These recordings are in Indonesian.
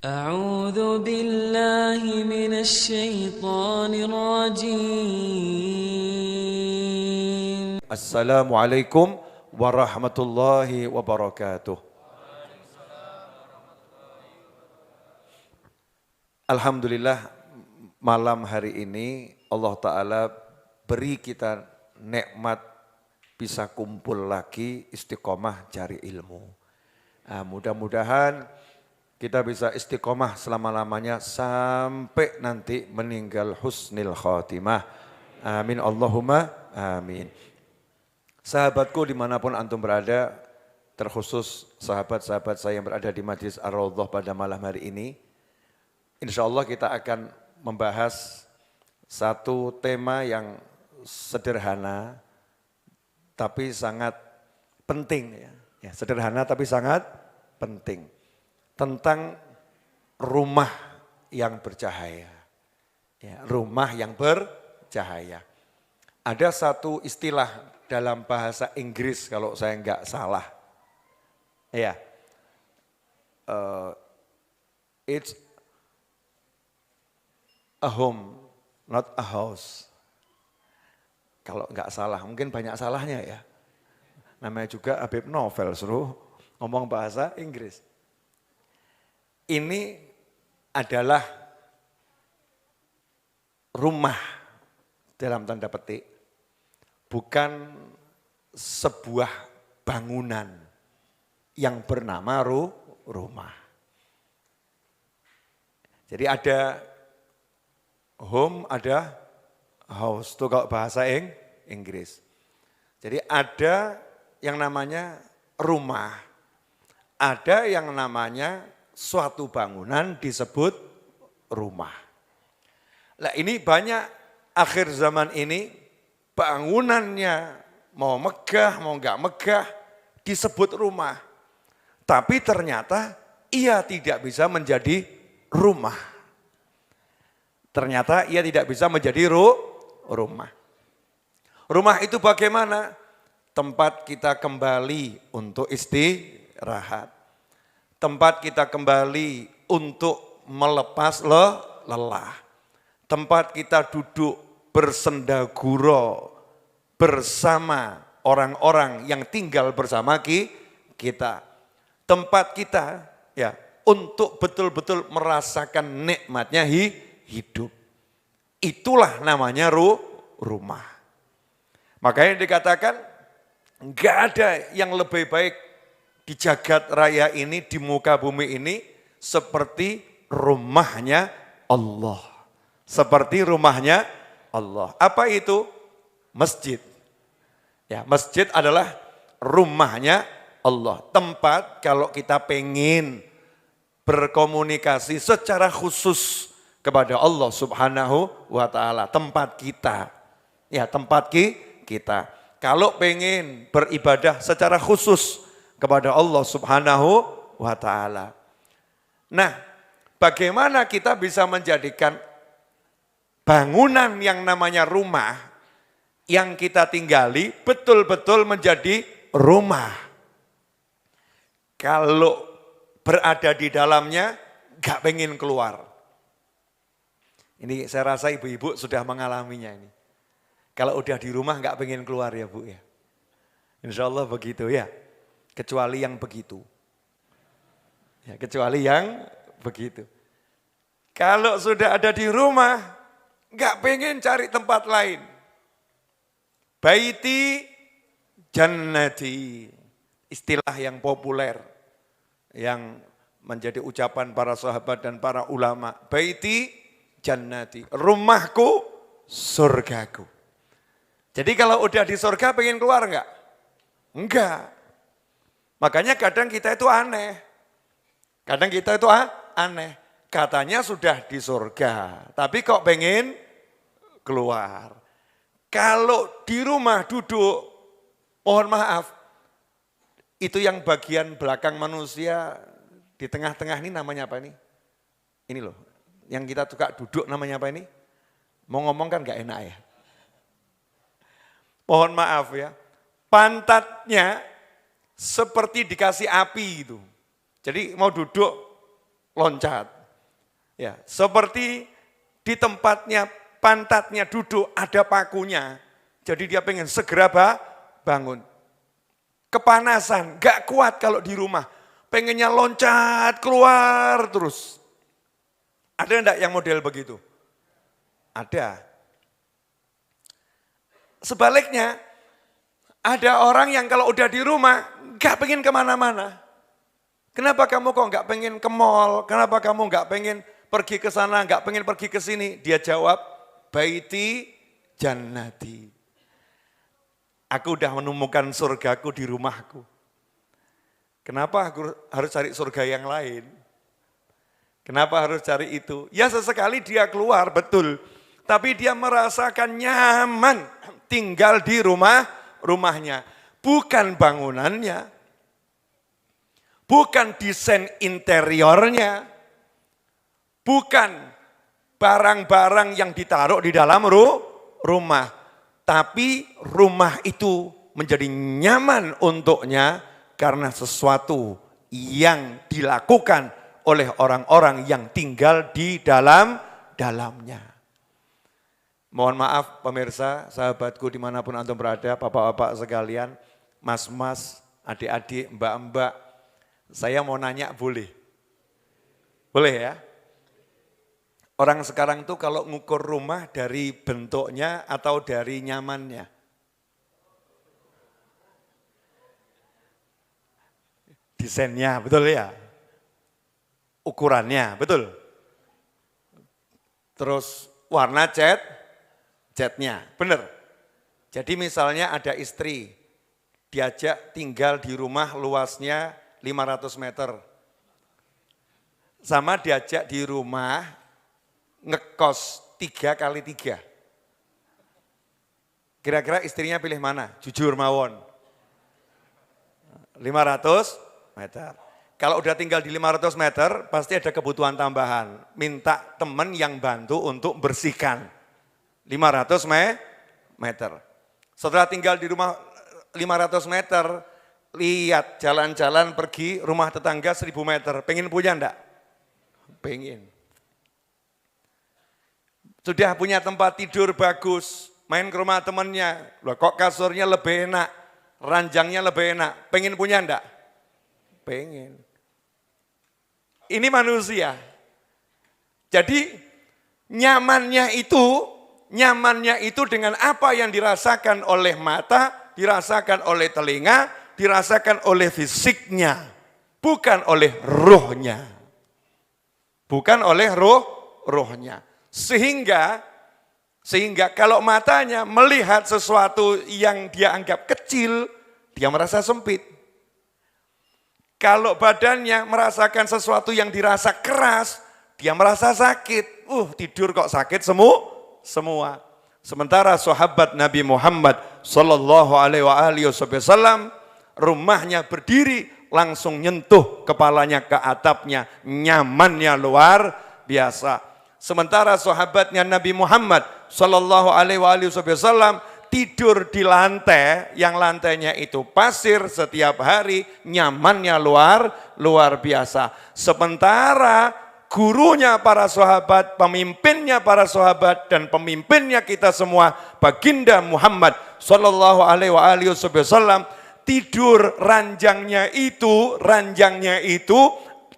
أعوذ بالله من الشيطان الرجيم. Assalamualaikum warahmatullahi wabarakatuh. Alhamdulillah malam hari ini Allah Ta'ala beri kita nikmat bisa kumpul lagi istiqomah cari ilmu. Nah, mudah-mudahan kita bisa istiqomah selama-lamanya sampai nanti meninggal husnil khatimah. Amin Allahumma amin. Sahabatku dimanapun antum berada, terkhusus sahabat-sahabat saya yang berada di Majlis Ar-Raudhah pada malam hari ini, insya Allah kita akan membahas satu tema yang sederhana tapi sangat penting. Ya, sederhana tapi sangat penting. Tentang rumah yang bercahaya. Ya, rumah yang bercahaya. Ada satu istilah dalam bahasa Inggris kalau saya enggak salah. Ya, it's a home, not a house. Kalau enggak salah, mungkin banyak salahnya ya. Namanya juga Habib Novel suruh ngomong bahasa Inggris. Ini adalah rumah dalam tanda petik, bukan sebuah bangunan yang bernama rumah. Jadi ada home, ada house, itu kalau bahasa Inggris. Jadi ada yang namanya rumah, ada yang namanya suatu bangunan disebut rumah. Nah ini banyak akhir zaman ini bangunannya mau megah mau enggak megah disebut rumah. Tapi ternyata ia tidak bisa menjadi rumah. Ternyata ia tidak bisa menjadi rumah. Rumah itu bagaimana? Tempat kita kembali untuk istirahat. Tempat kita kembali untuk melepas lelah. Tempat kita duduk bersendaguro bersama orang-orang yang tinggal bersama kita. Tempat kita ya untuk betul-betul merasakan nikmatnya hidup. Itulah namanya rumah. Makanya dikatakan enggak ada yang lebih baik di jagat raya ini, di muka bumi ini, seperti rumahnya Allah. Seperti rumahnya Allah. Apa itu? Masjid. Ya, masjid adalah rumahnya Allah. Tempat kalau kita pengen berkomunikasi secara khusus kepada Allah Subhanahu wa ta'ala. Tempat kita. Ya, tempat kita. Kalau pengen beribadah secara khusus kepada Allah Subhanahu wa ta'ala. Nah, bagaimana kita bisa menjadikan bangunan yang namanya rumah yang kita tinggali betul-betul menjadi rumah. Kalau berada di dalamnya gak pengen keluar. Ini saya rasa ibu-ibu sudah mengalaminya ini. Kalau udah di rumah gak pengen keluar ya Bu ya. Insya Allah begitu ya. Kecuali yang begitu. Ya, kecuali yang begitu. Kalau sudah ada di rumah, gak pengen cari tempat lain. Baiti jannati, istilah yang populer, yang menjadi ucapan para sahabat dan para ulama. Baiti jannati, rumahku surgaku. Jadi kalau udah di surga pengen keluar enggak? Enggak. Makanya kadang kita itu aneh. Kadang kita itu aneh. Katanya sudah di surga, tapi kok pengen keluar. Kalau di rumah duduk, mohon maaf, itu yang bagian belakang manusia, di tengah-tengah ini namanya apa ini? Ini loh, yang kita suka duduk namanya apa ini? Mau ngomong kan gak enak ya. Mohon maaf ya, pantatnya seperti dikasih api itu. Jadi mau duduk loncat. Ya, seperti di tempatnya pantatnya duduk ada pakunya. Jadi dia pengen segera bangun. Kepanasan, gak kuat kalau di rumah. Pengennya loncat keluar terus. Ada enggak yang model begitu? Ada. Sebaliknya, ada orang yang kalau udah di rumah gak pengen kemana-mana. Kenapa kamu kok gak pengen ke mall? Kenapa kamu gak pengen pergi ke sana, gak pengen pergi ke sini? Dia jawab, baiti jannati. Aku udah menemukan surgaku di rumahku. Kenapa aku harus cari surga yang lain? Kenapa harus cari itu? Ya sesekali dia keluar, betul. Tapi dia merasakan nyaman tinggal di rumahnya. Bukan bangunannya, bukan desain interiornya, bukan barang-barang yang ditaruh di dalam rumah. Tapi rumah itu menjadi nyaman untuknya karena sesuatu yang dilakukan oleh orang-orang yang tinggal di dalamnya. Mohon maaf pemirsa, sahabatku dimanapun antum berada, bapak-bapak sekalian, mas-mas, adik-adik, mbak-mbak, saya mau nanya boleh? Boleh ya? Orang sekarang tuh kalau ngukur rumah dari bentuknya atau dari nyamannya? Desainnya, betul ya? Ukurannya, betul? Terus warna catnya, benar? Jadi misalnya ada istri, diajak tinggal di rumah luasnya 500 meter. Sama diajak di rumah ngekos 3 kali 3. Kira-kira istrinya pilih mana? Jujur mawon. 500 meter. Kalau udah tinggal di 500 meter, pasti ada kebutuhan tambahan. Minta teman yang bantu untuk bersihkan. 500 meter. Setelah tinggal di rumah 500 meter, lihat jalan-jalan pergi rumah tetangga 1000 meter. Pengen punya enggak? Pengen. Sudah punya tempat tidur bagus, main ke rumah temannya, loh kok kasurnya lebih enak, ranjangnya lebih enak, pengen punya enggak? Pengen. Ini manusia. Jadi nyamannya itu dengan apa yang dirasakan oleh mata, dirasakan oleh telinga, dirasakan oleh fisiknya, bukan oleh ruhnya. Bukan oleh ruhnya. Sehingga kalau matanya melihat sesuatu yang dia anggap kecil, dia merasa sempit. Kalau badannya merasakan sesuatu yang dirasa keras, dia merasa sakit. Tidur kok sakit semua. Sementara sahabat Nabi Muhammad sallallahu alaihi wasallam rumahnya berdiri langsung nyentuh kepalanya ke atapnya, nyamannya luar biasa. Sementara sahabatnya Nabi Muhammad sallallahu alaihi wasallam tidur di lantai yang lantainya itu pasir setiap hari, nyamannya luar biasa. Sementara gurunya para sahabat, pemimpinnya para sahabat dan pemimpinnya kita semua, baginda Muhammad sallallahu alaihi wasallam tidur ranjangnya itu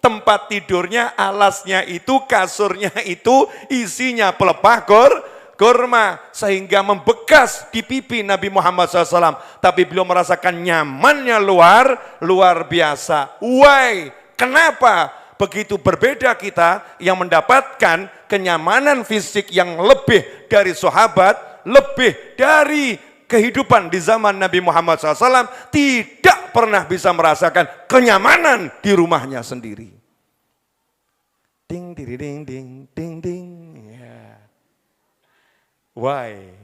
tempat tidurnya, alasnya itu, kasurnya itu, isinya pelepah kurma. Sehingga membekas di pipi Nabi Muhammad SAW. Tapi beliau merasakan nyamannya luar biasa. Why? Kenapa? Begitu berbeda kita yang mendapatkan kenyamanan fisik yang lebih dari sahabat, lebih dari kehidupan di zaman Nabi Muhammad SAW, tidak pernah bisa merasakan kenyamanan di rumahnya sendiri. Ding, ding, ding, ding, ding, ding. Ya. Why?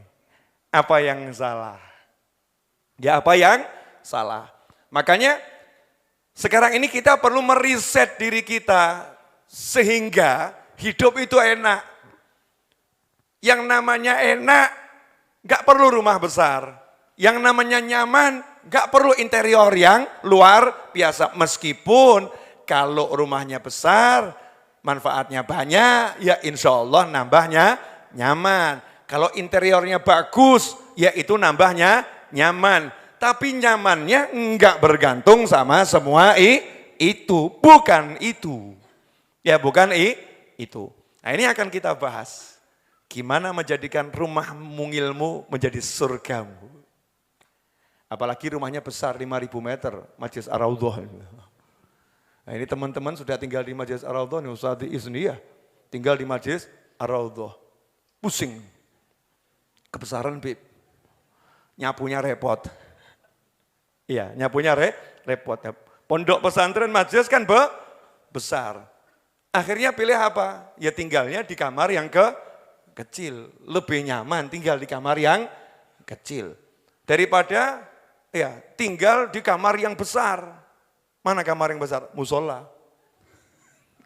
Apa yang salah? Ya apa yang salah? Makanya sekarang ini kita perlu meriset diri kita sehingga hidup itu enak. Yang namanya enak, gak perlu rumah besar. Yang namanya nyaman, gak perlu interior yang luar biasa. Meskipun kalau rumahnya besar, manfaatnya banyak, ya insya Allah nambahnya nyaman. Kalau interiornya bagus, ya itu nambahnya nyaman. Tapi nyamannya enggak bergantung sama semua itu. Bukan itu. Ya bukan itu. Nah ini akan kita bahas. Gimana menjadikan rumah mungilmu menjadi surgamu. Apalagi rumahnya besar 5.000 meter, Majlis Ar-Raudhah. Nah ini teman-teman sudah tinggal di Majlis Ar-Raudhah, nih Ustadz Isni ya, tinggal di Majlis Ar-Raudhah. Pusing, kebesaran Bib, nyapunya repot. Iya, nyapunya repot. Pondok pesantren Majlis kan besar. Akhirnya pilih apa? Ya tinggalnya di kamar yang kecil, lebih nyaman tinggal di kamar yang kecil. Daripada ya tinggal di kamar yang besar. Mana kamar yang besar? Musola.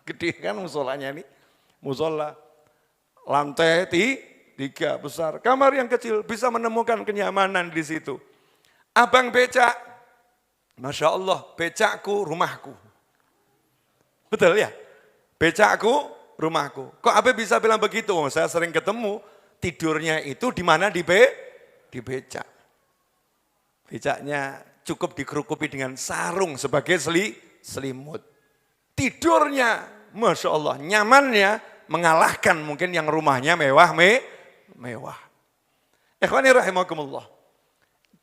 Gede kan musolanya ini. Musola. Lantai 3 besar. Kamar yang kecil bisa menemukan kenyamanan di situ. Abang becak. Masya Allah, becakku rumahku. Betul ya? Becakku rumahku. Kok Abe bisa bilang begitu? Saya sering ketemu tidurnya itu di mana di becak. Becaknya cukup dikerukupi dengan sarung sebagai selimut. Tidurnya, Masya Allah, nyamannya mengalahkan mungkin yang rumahnya mewah. Ikhwani rahimakumullah.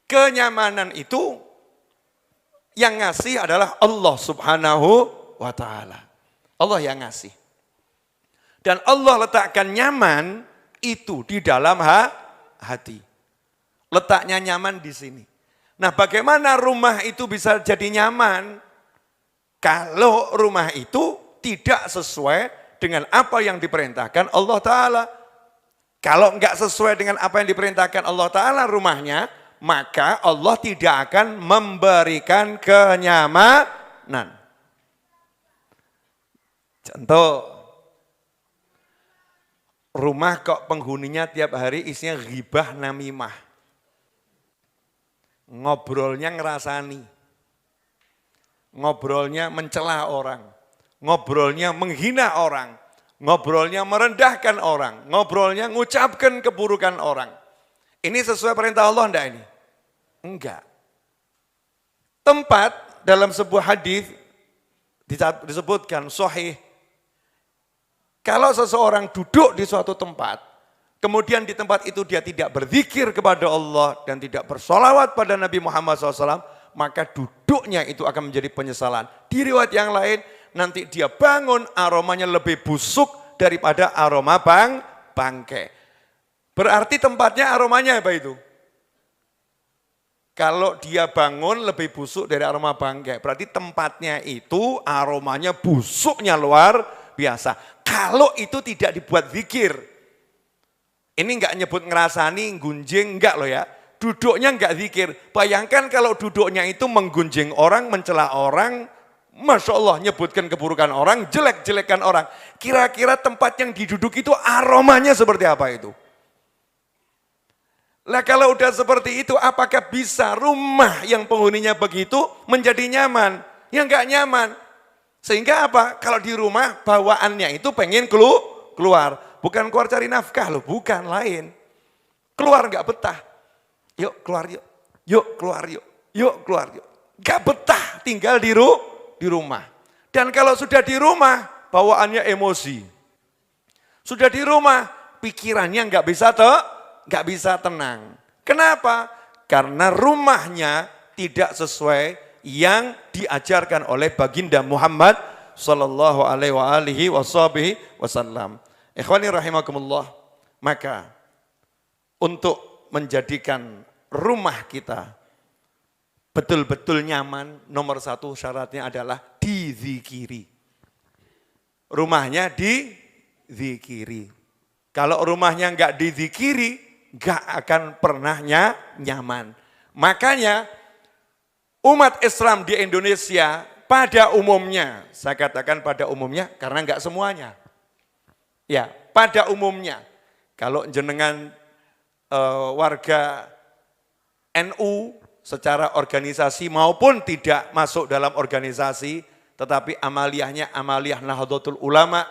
Kenyamanan itu yang ngasih adalah Allah Subhanahu wa ta'ala. Allah yang ngasih. Dan Allah letakkan nyaman itu di dalam hati. Letaknya nyaman di sini. Nah, bagaimana rumah itu bisa jadi nyaman? Kalau rumah itu tidak sesuai dengan apa yang diperintahkan Allah Ta'ala. Kalau enggak sesuai dengan apa yang diperintahkan Allah Ta'ala rumahnya, maka Allah tidak akan memberikan kenyamanan. Contoh, rumah kok penghuninya tiap hari isinya ghibah namimah. Ngobrolnya ngerasani, ngobrolnya mencela orang, ngobrolnya menghina orang, ngobrolnya merendahkan orang, ngobrolnya ngucapkan keburukan orang. Ini sesuai perintah Allah enggak ini? Enggak. Tempat dalam sebuah hadis disebutkan sahih. Kalau seseorang duduk di suatu tempat, kemudian di tempat itu dia tidak berzikir kepada Allah dan tidak bersolawat pada Nabi Muhammad SAW, maka duduknya itu akan menjadi penyesalan. Di riwayat yang lain, nanti dia bangun aromanya lebih busuk daripada aroma bangkai. Berarti tempatnya aromanya apa itu? Kalau dia bangun lebih busuk dari aroma bangkai, berarti tempatnya itu aromanya busuknya luar biasa. Kalau itu tidak dibuat zikir, ini enggak nyebut ngerasani, gunjing, enggak loh ya. Duduknya enggak zikir. Bayangkan kalau duduknya itu menggunjing orang, mencela orang, Masya Allah nyebutkan keburukan orang, jelek-jelekan orang. Kira-kira tempat yang diduduk itu aromanya seperti apa itu? Lah kalau udah seperti itu, apakah bisa rumah yang penghuninya begitu menjadi nyaman? Ya enggak nyaman. Sehingga apa? Kalau di rumah bawaannya itu pengen keluar. Bukan keluar cari nafkah loh, bukan, lain. Keluar enggak betah. Yuk keluar yuk, yuk keluar yuk, yuk keluar yuk. Enggak betah tinggal di rumah. Dan kalau sudah di rumah, bawaannya emosi. Sudah di rumah, pikirannya enggak bisa tenang. Kenapa? Karena rumahnya tidak sesuai yang diajarkan oleh baginda Muhammad sallallahu alaihi wasallam. Ikhwani rahimakumullah, maka untuk menjadikan rumah kita betul-betul nyaman, nomor satu syaratnya adalah dizikiri. Rumahnya dizikiri. Kalau rumahnya enggak dizikiri, enggak akan pernah nyaman. Makanya umat Islam di Indonesia pada umumnya, saya katakan pada umumnya karena enggak semuanya. Ya, pada umumnya, kalau jenengan warga NU secara organisasi maupun tidak masuk dalam organisasi, tetapi amaliyahnya amaliyah Nahdlatul Ulama,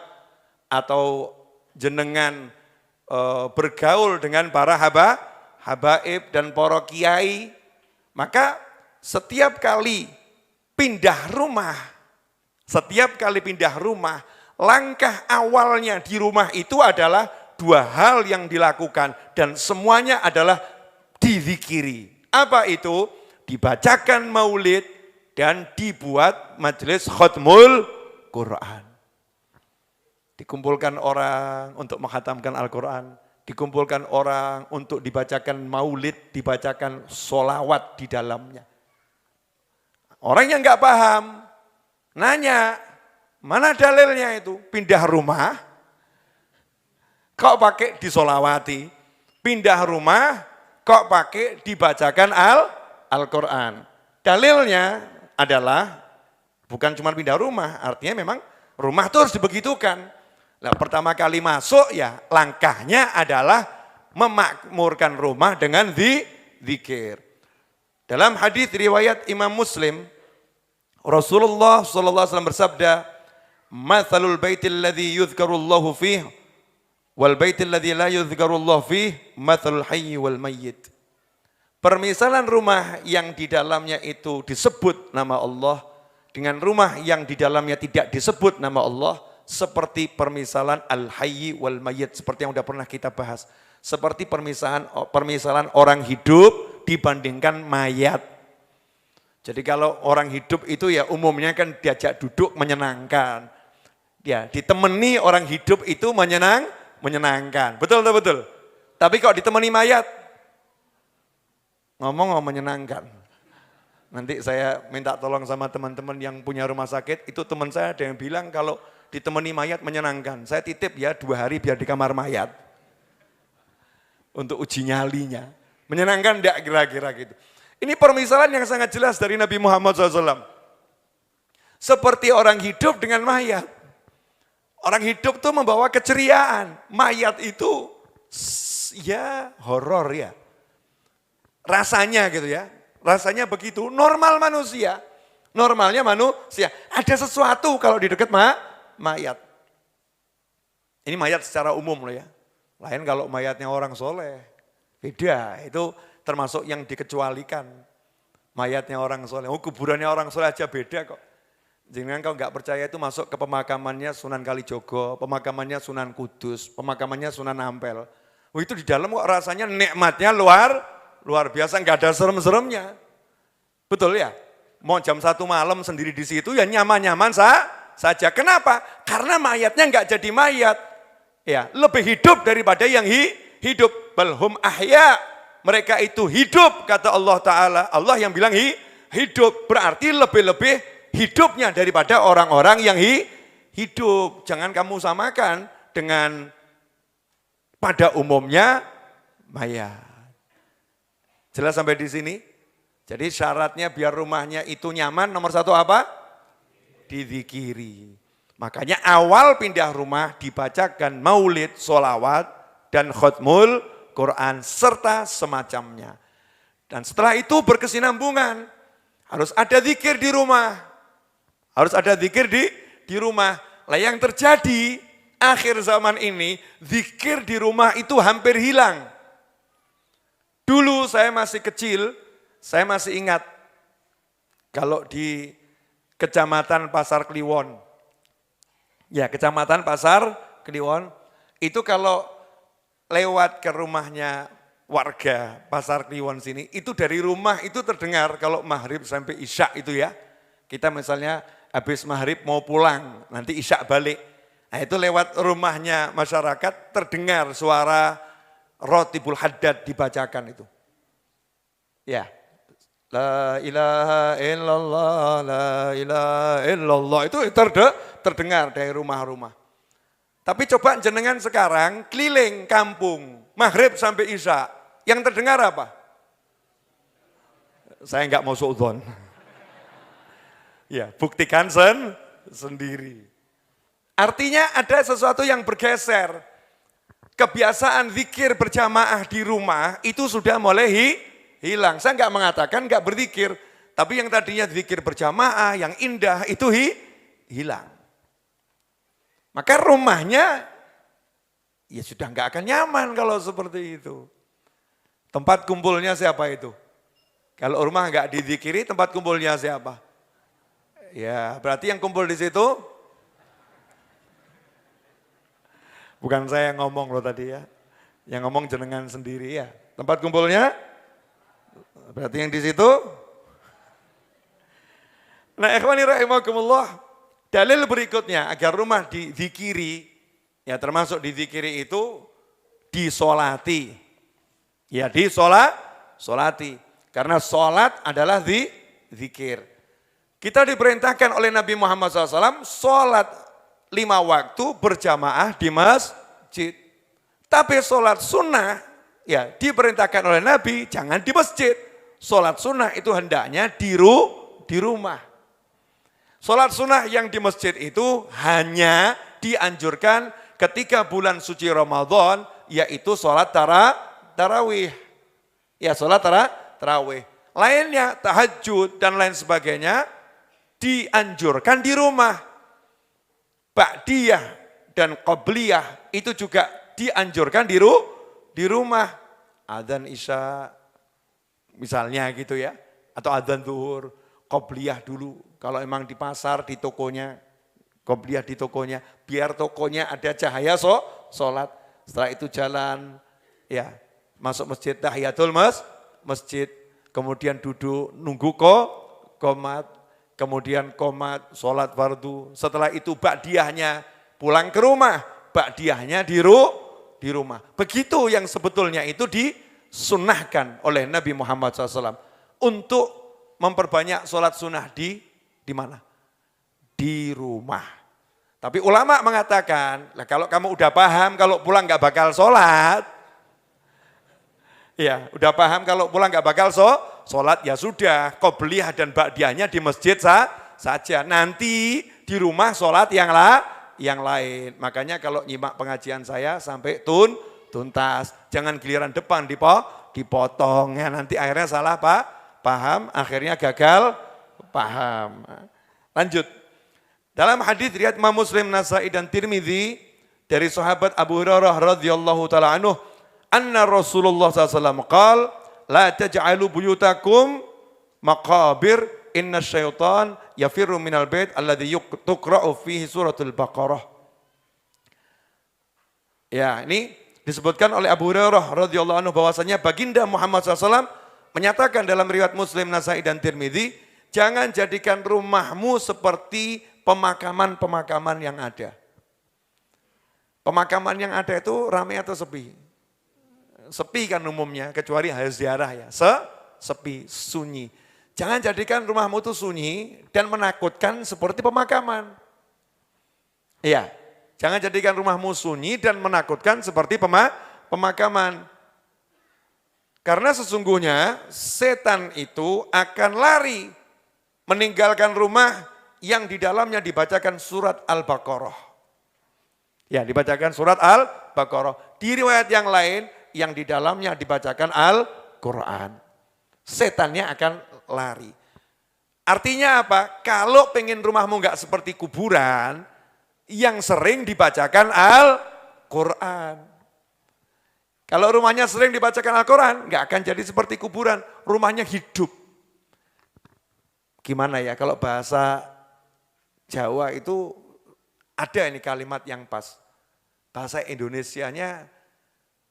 atau jenengan bergaul dengan para habaib dan para kiai, maka setiap kali pindah rumah, langkah awalnya di rumah itu adalah dua hal yang dilakukan dan semuanya adalah dizikiri. Apa itu? Dibacakan maulid dan dibuat majelis khatmul Quran. Dikumpulkan orang untuk menghatamkan Al-Quran, dikumpulkan orang untuk dibacakan maulid, dibacakan sholawat di dalamnya. Orang yang nggak paham, nanya, mana dalilnya itu? Pindah rumah, kok pakai disolawati? Pindah rumah, kok pakai dibacakan Al-Quran? Dalilnya adalah bukan cuma pindah rumah, artinya memang rumah itu harus dibegitukan. Nah, pertama kali masuk ya langkahnya adalah memakmurkan rumah dengan zikir. Dalam hadis riwayat Imam Muslim, Rasulullah SAW bersabda, "Mathalul baitil ladzi yuzkarullahu fihi wal baitil ladzi la yuzkarullahu fihi, mathalul hayyi wal mayyit." Permisalan rumah yang di dalamnya itu disebut nama Allah dengan rumah yang di dalamnya tidak disebut nama Allah seperti permisalan al-hayyi wal mayyit, seperti yang sudah pernah kita bahas. Seperti permisalan orang hidup dibandingkan mayat. Jadi kalau orang hidup itu ya umumnya kan diajak duduk menyenangkan. Ya, ditemani orang hidup itu menyenangkan. Betul atau betul? Tapi kok ditemani mayat, ngomong menyenangkan. Nanti saya minta tolong sama teman-teman yang punya rumah sakit, itu teman saya ada yang bilang kalau ditemani mayat menyenangkan. Saya titip ya 2 hari biar di kamar mayat. Untuk uji nyalinya. Menyenangkan enggak kira-kira gitu. Ini permisalan yang sangat jelas dari Nabi Muhammad SAW. Seperti orang hidup dengan mayat. Orang hidup tuh membawa keceriaan. Mayat itu ya horor ya. Rasanya gitu ya. Rasanya begitu. Normal manusia. Normalnya manusia. Ada sesuatu kalau di dekat mayat. Ini mayat secara umum loh ya. Lain kalau mayatnya orang soleh. Beda. Itu termasuk yang dikecualikan. Mayatnya orang soleh. Oh, kuburannya orang soleh aja beda kok. Jangan kalau nggak percaya itu masuk ke pemakamannya Sunan Kalijogo, pemakamannya Sunan Kudus, pemakamannya Sunan Ampel. Oh, itu di dalam kok rasanya nikmatnya luar biasa, nggak ada serem-seremnya. Betul ya? Mau jam 1 malam sendiri di situ ya nyaman-nyaman saja. Kenapa? Karena mayatnya nggak jadi mayat. Ya, lebih hidup daripada yang hidup. Balhum ahya. Mereka itu hidup, kata Allah Ta'ala. Allah yang bilang hidup. Berarti lebih-lebih hidupnya daripada orang-orang yang hidup. Jangan kamu samakan dengan pada umumnya mayat. Jelas sampai di sini? Jadi syaratnya biar rumahnya itu nyaman, nomor 1 apa? Dizikiri. Makanya awal pindah rumah dibacakan maulid, sholawat, dan khatmul Quran, serta semacamnya. Dan setelah itu berkesinambungan. Harus ada zikir di rumah. Harus ada zikir di rumah. Lah yang terjadi akhir zaman ini, zikir di rumah itu hampir hilang. Dulu saya masih kecil, saya masih ingat kalau di Kecamatan Pasar Kliwon. Ya, Kecamatan Pasar Kliwon, itu kalau lewat ke rumahnya warga Pasar Kliwon sini, itu dari rumah itu terdengar kalau maghrib sampai isya itu ya. Kita misalnya habis maghrib mau pulang, nanti isya balik. Nah itu lewat rumahnya masyarakat terdengar suara Rotibul Haddad dibacakan itu. Ya, la ilaha illallah, la ilaha illallah, itu terdengar dari rumah-rumah. Tapi coba jenengan sekarang keliling kampung, maghrib sampai isya, yang terdengar apa? Saya enggak mau suudzon. Ya, buktikan sendiri. Artinya ada sesuatu yang bergeser. Kebiasaan zikir berjamaah di rumah itu sudah mulai hilang. Saya enggak mengatakan enggak berzikir, tapi yang tadinya zikir berjamaah yang indah itu hilang. Maka rumahnya ya sudah nggak akan nyaman kalau seperti itu. Tempat kumpulnya siapa itu? Kalau rumah nggak dizikiri, tempat kumpulnya siapa? Ya, berarti yang kumpul di situ bukan saya yang ngomong loh tadi ya. Yang ngomong jenengan sendiri ya. Tempat kumpulnya berarti yang di situ. Nah, ikhwani rahimakumullah, dalil berikutnya agar rumah dizikiri, ya termasuk dizikiri itu disolati. Ya disolati. Karena solat adalah zikir. Kita diperintahkan oleh Nabi Muhammad SAW solat 5 waktu berjamaah di masjid. Tapi solat sunnah ya diperintahkan oleh Nabi jangan di masjid. Solat sunnah itu hendaknya di rumah. Solat sunnah yang di masjid itu hanya dianjurkan ketika bulan suci Ramadan, yaitu solat tarawih. Ya solat tarawih. Lainnya tahajud dan lain sebagainya dianjurkan di rumah. Ba'diyah dan qobliyah itu juga dianjurkan di rumah. Adzan isya misalnya gitu ya. Atau adzan zuhur, qobliyah dulu. Kalau emang di pasar, di tokonya, qobliyah di tokonya. Biar tokonya ada cahaya sholat. Setelah itu jalan, ya masuk masjid tahiyatul masjid. Kemudian duduk nunggu qomat. Kemudian qomat, sholat fardu. Setelah itu ba'diyahnya pulang ke rumah. Ba'diyahnya di rumah. Begitu yang sebetulnya itu disunnahkan oleh Nabi Muhammad SAW. Untuk memperbanyak sholat sunnah di mana? Di rumah. Tapi ulama mengatakan, lah kalau kamu udah paham kalau pulang gak bakal sholat. Ya, udah paham kalau pulang gak bakal sholat, ya sudah. Qobliyah dan ba'diyahnya di masjid saja. Nanti di rumah sholat yang lain. Makanya kalau nyimak pengajian saya sampai tuntas. Jangan giliran depan dipotong. Ya, nanti akhirnya salah paham, akhirnya gagal paham. Lanjut. Dalam hadis riwayat Imam Muslim, Nasa'i dan Tirmidzi dari sahabat Abu Hurairah radhiyallahu taala anhu, anna Rasulullah SAW qala la taj'alu buyutakum maqabir inna syaitan yafirru minal bait alladhi tuqra'u fihi suratul Baqarah. Ya, ini disebutkan oleh Abu Hurairah radhiyallahu anhu bahwasanya baginda Muhammad SAW menyatakan dalam riwayat Muslim, Nasa'i dan Tirmidzi, jangan jadikan rumahmu seperti pemakaman-pemakaman yang ada. Pemakaman yang ada itu ramai atau sepi? Sepi kan umumnya, kecuali hari ziarah ya. Sepi, sunyi. Jangan jadikan rumahmu itu sunyi dan menakutkan seperti pemakaman. Iya, jangan jadikan rumahmu sunyi dan menakutkan seperti pemakaman. Karena sesungguhnya setan itu akan lari meninggalkan rumah yang di dalamnya dibacakan surat Al-Baqarah. Ya, dibacakan surat Al-Baqarah. Di riwayat yang lain, yang di dalamnya dibacakan Al-Quran. Setannya akan lari. Artinya apa? Kalau pengen rumahmu enggak seperti kuburan, yang sering dibacakan Al-Quran. Kalau rumahnya sering dibacakan Al-Quran, enggak akan jadi seperti kuburan. Rumahnya hidup. Gimana ya kalau bahasa Jawa itu ada ini kalimat yang pas. Bahasa Indonesianya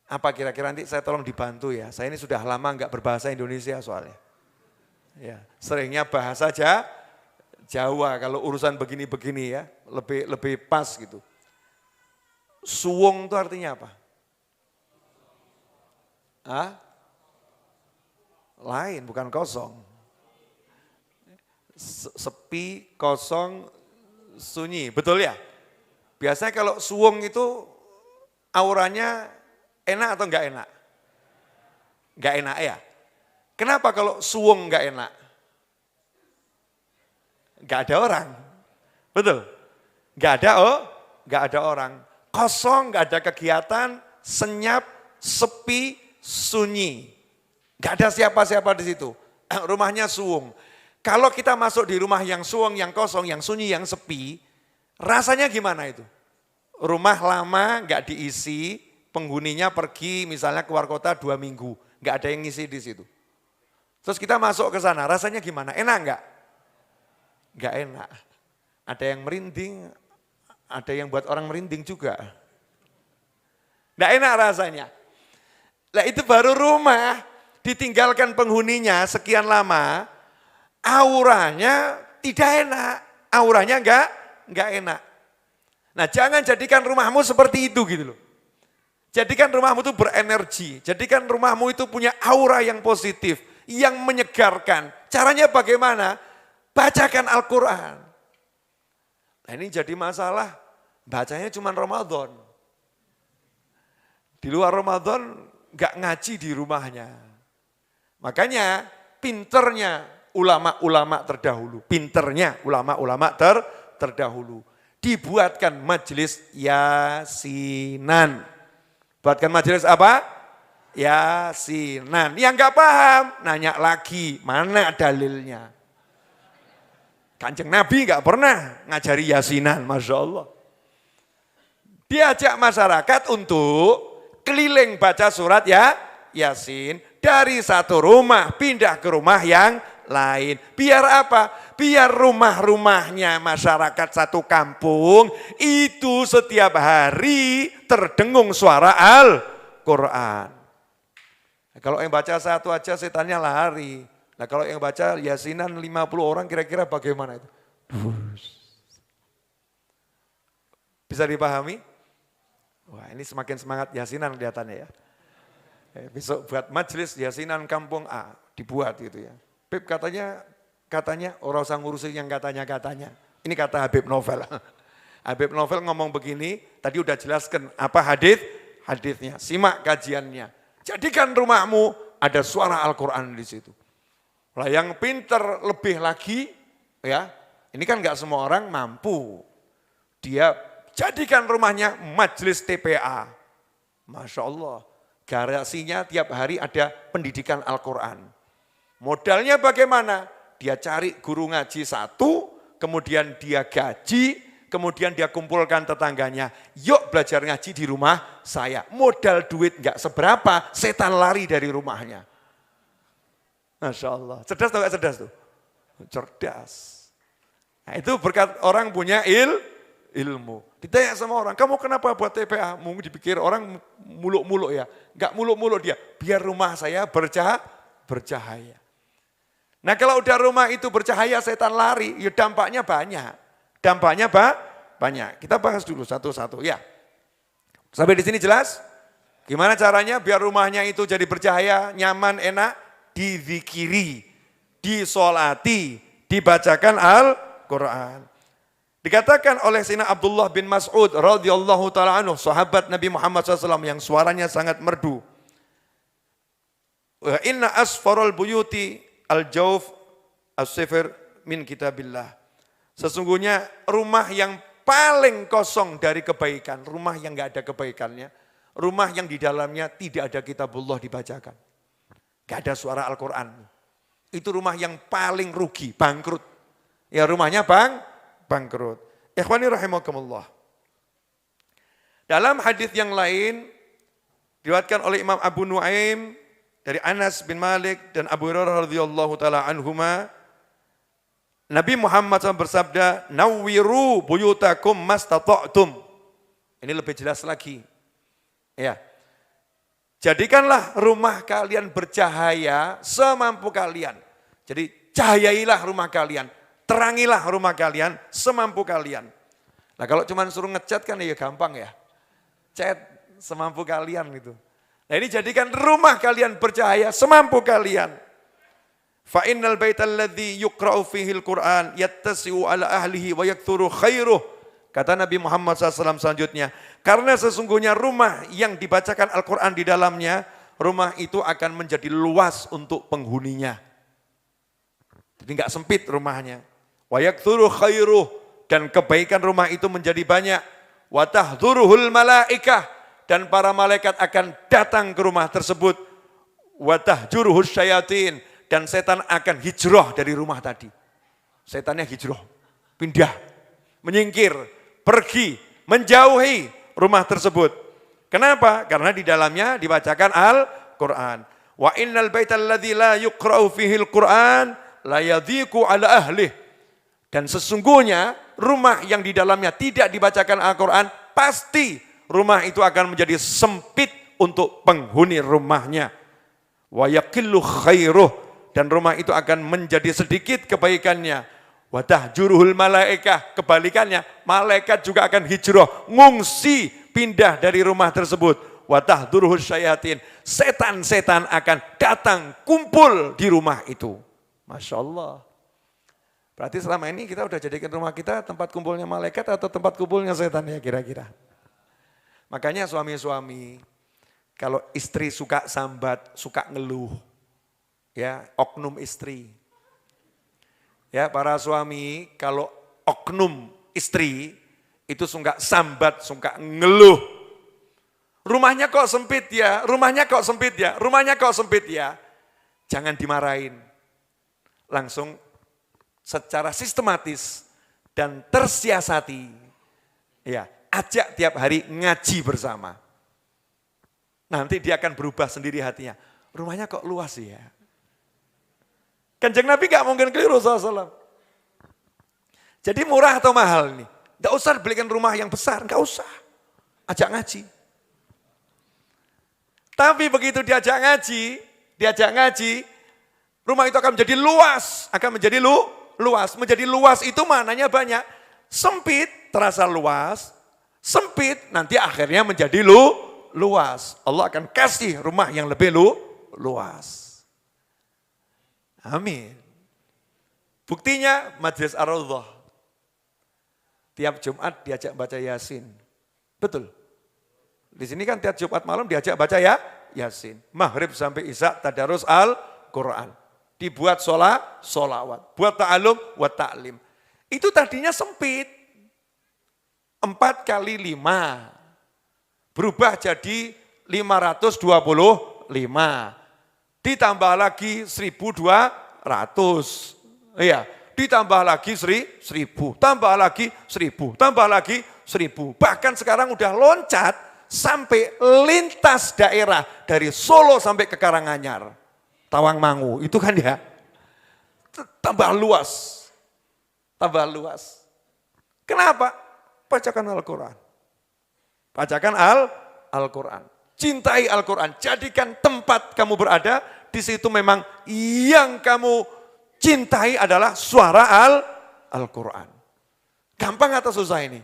apa kira-kira, nanti saya tolong dibantu ya. Saya ini sudah lama enggak berbahasa Indonesia soalnya. Ya, seringnya bahasa Jawa kalau urusan begini-begini ya, lebih pas gitu. Suwung itu artinya apa? Hah? Lain, bukan kosong. Sepi, kosong, sunyi, betul ya? Biasanya kalau suwung itu auranya enak atau enggak enak? Enggak enak ya? Kenapa kalau suwung enggak enak? Enggak ada orang. Betul? Enggak ada orang. Kosong, enggak ada kegiatan, senyap, sepi, sunyi. Enggak ada siapa-siapa di situ. Rumahnya suwung. Kalau kita masuk di rumah yang suwung, yang kosong, yang sunyi, yang sepi, rasanya gimana itu? rumah lama nggak diisi, penghuninya pergi misalnya keluar kota 2 minggu, nggak ada yang ngisi di situ. Terus kita masuk ke sana, rasanya gimana? Enak nggak? Nggak enak. Ada yang merinding, ada yang buat orang merinding juga. Nggak enak rasanya. Nah itu baru rumah, ditinggalkan penghuninya sekian lama, auranya tidak enak, auranya nggak enak. Nah jangan jadikan rumahmu seperti itu gitu loh. Jadikan rumahmu itu berenergi, jadikan rumahmu itu punya aura yang positif, yang menyegarkan. Caranya bagaimana? Bacakan Al-Quran. Nah ini jadi masalah, bacanya cuma Ramadan. Di luar Ramadan nggak ngaji di rumahnya. Makanya pinternya ulama-ulama terdahulu, terdahulu. Dibuatkan majelis yasinan. Buatkan majelis apa? Yasinan. Yang nggak paham, nanya lagi, mana dalilnya? Kanjeng Nabi nggak pernah ngajari yasinan, Masya Allah. Diajak masyarakat untuk keliling baca surat Yasin. Dari satu rumah pindah ke rumah yang lain. Biar apa? Biar rumah-rumahnya masyarakat satu kampung itu setiap hari terdengung suara Al-Quran. Nah, kalau yang baca satu aja setannya lari. Nah kalau yang baca yasinan 50 orang kira-kira bagaimana itu? Bisa dipahami? Wah ini semakin semangat yasinan kelihatannya ya. Besok buat majelis yasinan kampung A dibuat gitu ya. Habib katanya orang usah ngurusin yang katanya. Ini kata Habib Novel. Habib Novel ngomong begini, tadi udah jelaskan apa hadisnya. Simak kajiannya. Jadikan rumahmu ada suara Al-Quran di situ. Lah yang pinter lebih lagi ya, ini kan nggak semua orang mampu. Dia jadikan rumahnya majelis TPA. Masya Allah, garasinya tiap hari ada pendidikan Al-Quran. Modalnya bagaimana? Dia cari guru ngaji satu, kemudian dia gaji, kemudian dia kumpulkan tetangganya. Yuk belajar ngaji di rumah saya. Modal duit nggak seberapa, setan lari dari rumahnya. Masya Allah, cerdas atau nggak cerdas tuh? Cerdas. Nah, itu berkat orang punya ilmu. Ditanya sama orang, kamu kenapa buat TPA? Mungkin dipikir orang muluk-muluk ya. Enggak muluk-muluk dia, biar rumah saya bercahaya. Nah kalau udah rumah itu bercahaya setan lari, ya dampaknya banyak. Banyak. Kita bahas dulu satu-satu ya. Sampai di sini jelas? Gimana caranya biar rumahnya itu jadi bercahaya, nyaman, enak? Dizikiri, disolati, dibacakan Al-Quran. Dikatakan oleh Sayyidina Abdullah bin Mas'ud radhiyallahu ta'ala anhu, sahabat Nabi Muhammad SAW yang suaranya sangat merdu. Wa inna asfarul buyuti al-jawf as-sifir min kitabillah. Sesungguhnya rumah yang paling kosong dari kebaikan, rumah yang enggak ada kebaikannya, rumah yang di dalamnya tidak ada kitabullah dibacakan. Gak ada suara Al-Quran. Itu rumah yang paling rugi, bangkrut. Ya rumahnya bangkrut. Ikhwani rahimakumullah. Dalam hadis yang lain, diriwayatkan oleh Imam Abu Nuaim, dari Anas bin Malik dan Abu Hurairah radhiyallahu ta'ala anhuma, Nabi Muhammad SAW bersabda, Nawwiru buyutakum mastata'tum. Ini lebih jelas lagi. Ya. Jadikanlah rumah kalian bercahaya semampu kalian. Jadi cahayailah rumah kalian, terangilah rumah kalian semampu kalian. Nah kalau cuma suruh ngecat kan ya gampang ya. Cat semampu kalian gitu. Nah ini jadikan rumah kalian bercahaya semampu kalian. Fa innal baital ladzi yuqra'u fihi al-Qur'an yattasi'u ala ahlihi wa yakthuru khairuh. Kata Nabi Muhammad SAW selanjutnya, karena sesungguhnya rumah yang dibacakan Al-Quran di dalamnya, rumah itu akan menjadi luas untuk penghuninya. Jadi enggak sempit rumahnya. Wa yakthuru khairuh, dan kebaikan rumah itu menjadi banyak. Wa tahdhuruhul malaikah, dan para malaikat akan datang ke rumah tersebut. Wa tahjuruhus syayatin, dan setan akan hijrah dari rumah tadi. Setannya hijrah, pindah, menyingkir, pergi, menjauhi rumah tersebut. Kenapa? Karena di dalamnya dibacakan Al-Quran. Wa innal baital ladzi la yuqra'u fihil Qur'an la yadhiqu ala ahlih. Dan sesungguhnya rumah yang di dalamnya tidak dibacakan Al-Quran, pasti rumah itu akan menjadi sempit untuk penghuni rumahnya. Wa yaqillu khairuh, dan rumah itu akan menjadi sedikit kebaikannya. Wa tahjuruhul malaikah, kebalikannya malaikat juga akan hijrah, ngungsi, pindah dari rumah tersebut. Wa tahduruhus syayatin, setan-setan akan datang kumpul di rumah itu. Masya Allah. Berarti selama ini kita udah jadikan rumah kita tempat kumpulnya malaikat atau tempat kumpulnya setan ya kira-kira. Makanya suami-suami, kalau istri suka sambat, suka ngeluh, ya oknum istri. Ya para suami, kalau oknum istri itu suka sambat, suka ngeluh. Rumahnya kok sempit ya, rumahnya kok sempit ya, rumahnya kok sempit ya. Jangan dimarahin. Langsung secara sistematis dan tersiasati, ya ajak tiap hari ngaji bersama. Nanti dia akan berubah sendiri hatinya. Rumahnya kok luas ya. Kanjeng Nabi gak mungkin keliru SAW. Jadi murah atau mahal nih? Gak usah belikan rumah yang besar, gak usah. Ajak ngaji. Tapi begitu diajak ngaji, rumah itu akan menjadi luas, luas. Menjadi luas itu maknanya banyak. Sempit terasa luas, sempit nanti akhirnya menjadi luas. Allah akan kasih rumah yang lebih luas. Amin. Buktinya Majelis Ar-Raudhah. Tiap Jumat diajak baca Yasin. Betul. Di sini kan tiap Jumat malam diajak baca Yasin. Maghrib sampai Isya tadarus Al-Quran. Dibuat sholawat, buat ta'alum, buat ta'lim. Itu tadinya sempit. 4 kali 5. Berubah jadi 525. Ditambah lagi 1.200. Iya, ditambah lagi 1.000. Tambah lagi 1.000. Tambah lagi 1.000. Bahkan sekarang udah loncat sampai lintas daerah. Dari Solo sampai ke Karanganyar. Tawangmangu, itu kan ya, tambah luas. Tambah luas. Kenapa? Bacakan Al-Quran. Bacakan Al-Quran. Cintai Al-Quran, jadikan tempat kamu berada, di situ memang yang kamu cintai adalah suara Al-Quran. Gampang atau susah ini?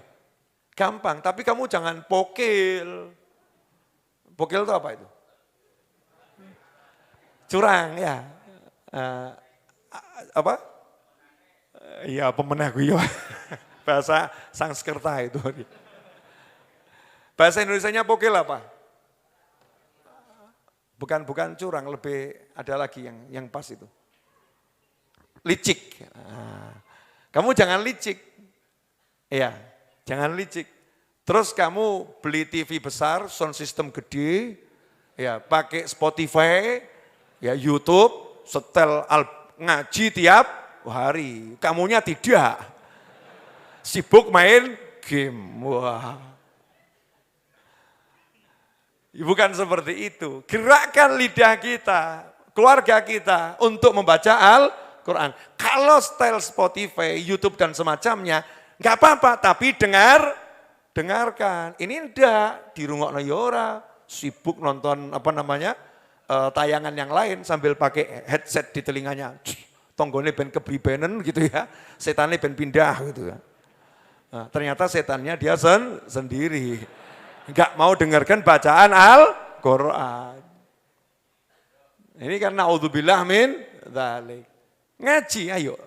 Gampang, tapi kamu jangan pokil. Pokil itu apa itu? Curang ya, apa? Ya pemenah gue, bahasa Sanskerta itu. Bahasa Indonesianya pokil apa? Bukan curang, lebih ada lagi yang pas itu. Licik. Kamu jangan licik, ya, jangan licik. Terus kamu beli TV besar, sound system gede, ya, pakai Spotify. Ya YouTube, setel ngaji tiap hari. Kamunya tidak. Sibuk main game. Wah. Bukan seperti itu. Gerakkan lidah kita, keluarga kita untuk membaca Al-Quran. Kalau style Spotify, YouTube dan semacamnya, nggak apa-apa. Tapi dengarkan. Ini enggak, dirungokno ya ora. Sibuk nonton tayangan yang lain sambil pakai headset di telinganya. Tonggone ben kebribenen gitu ya. Setannya ben pindah gitu ya. Nah, ternyata setannya dia sendiri. Enggak mau dengarkan bacaan Al-Quran. Ini karena naudzubillah min dzalik. Ngaji ayo.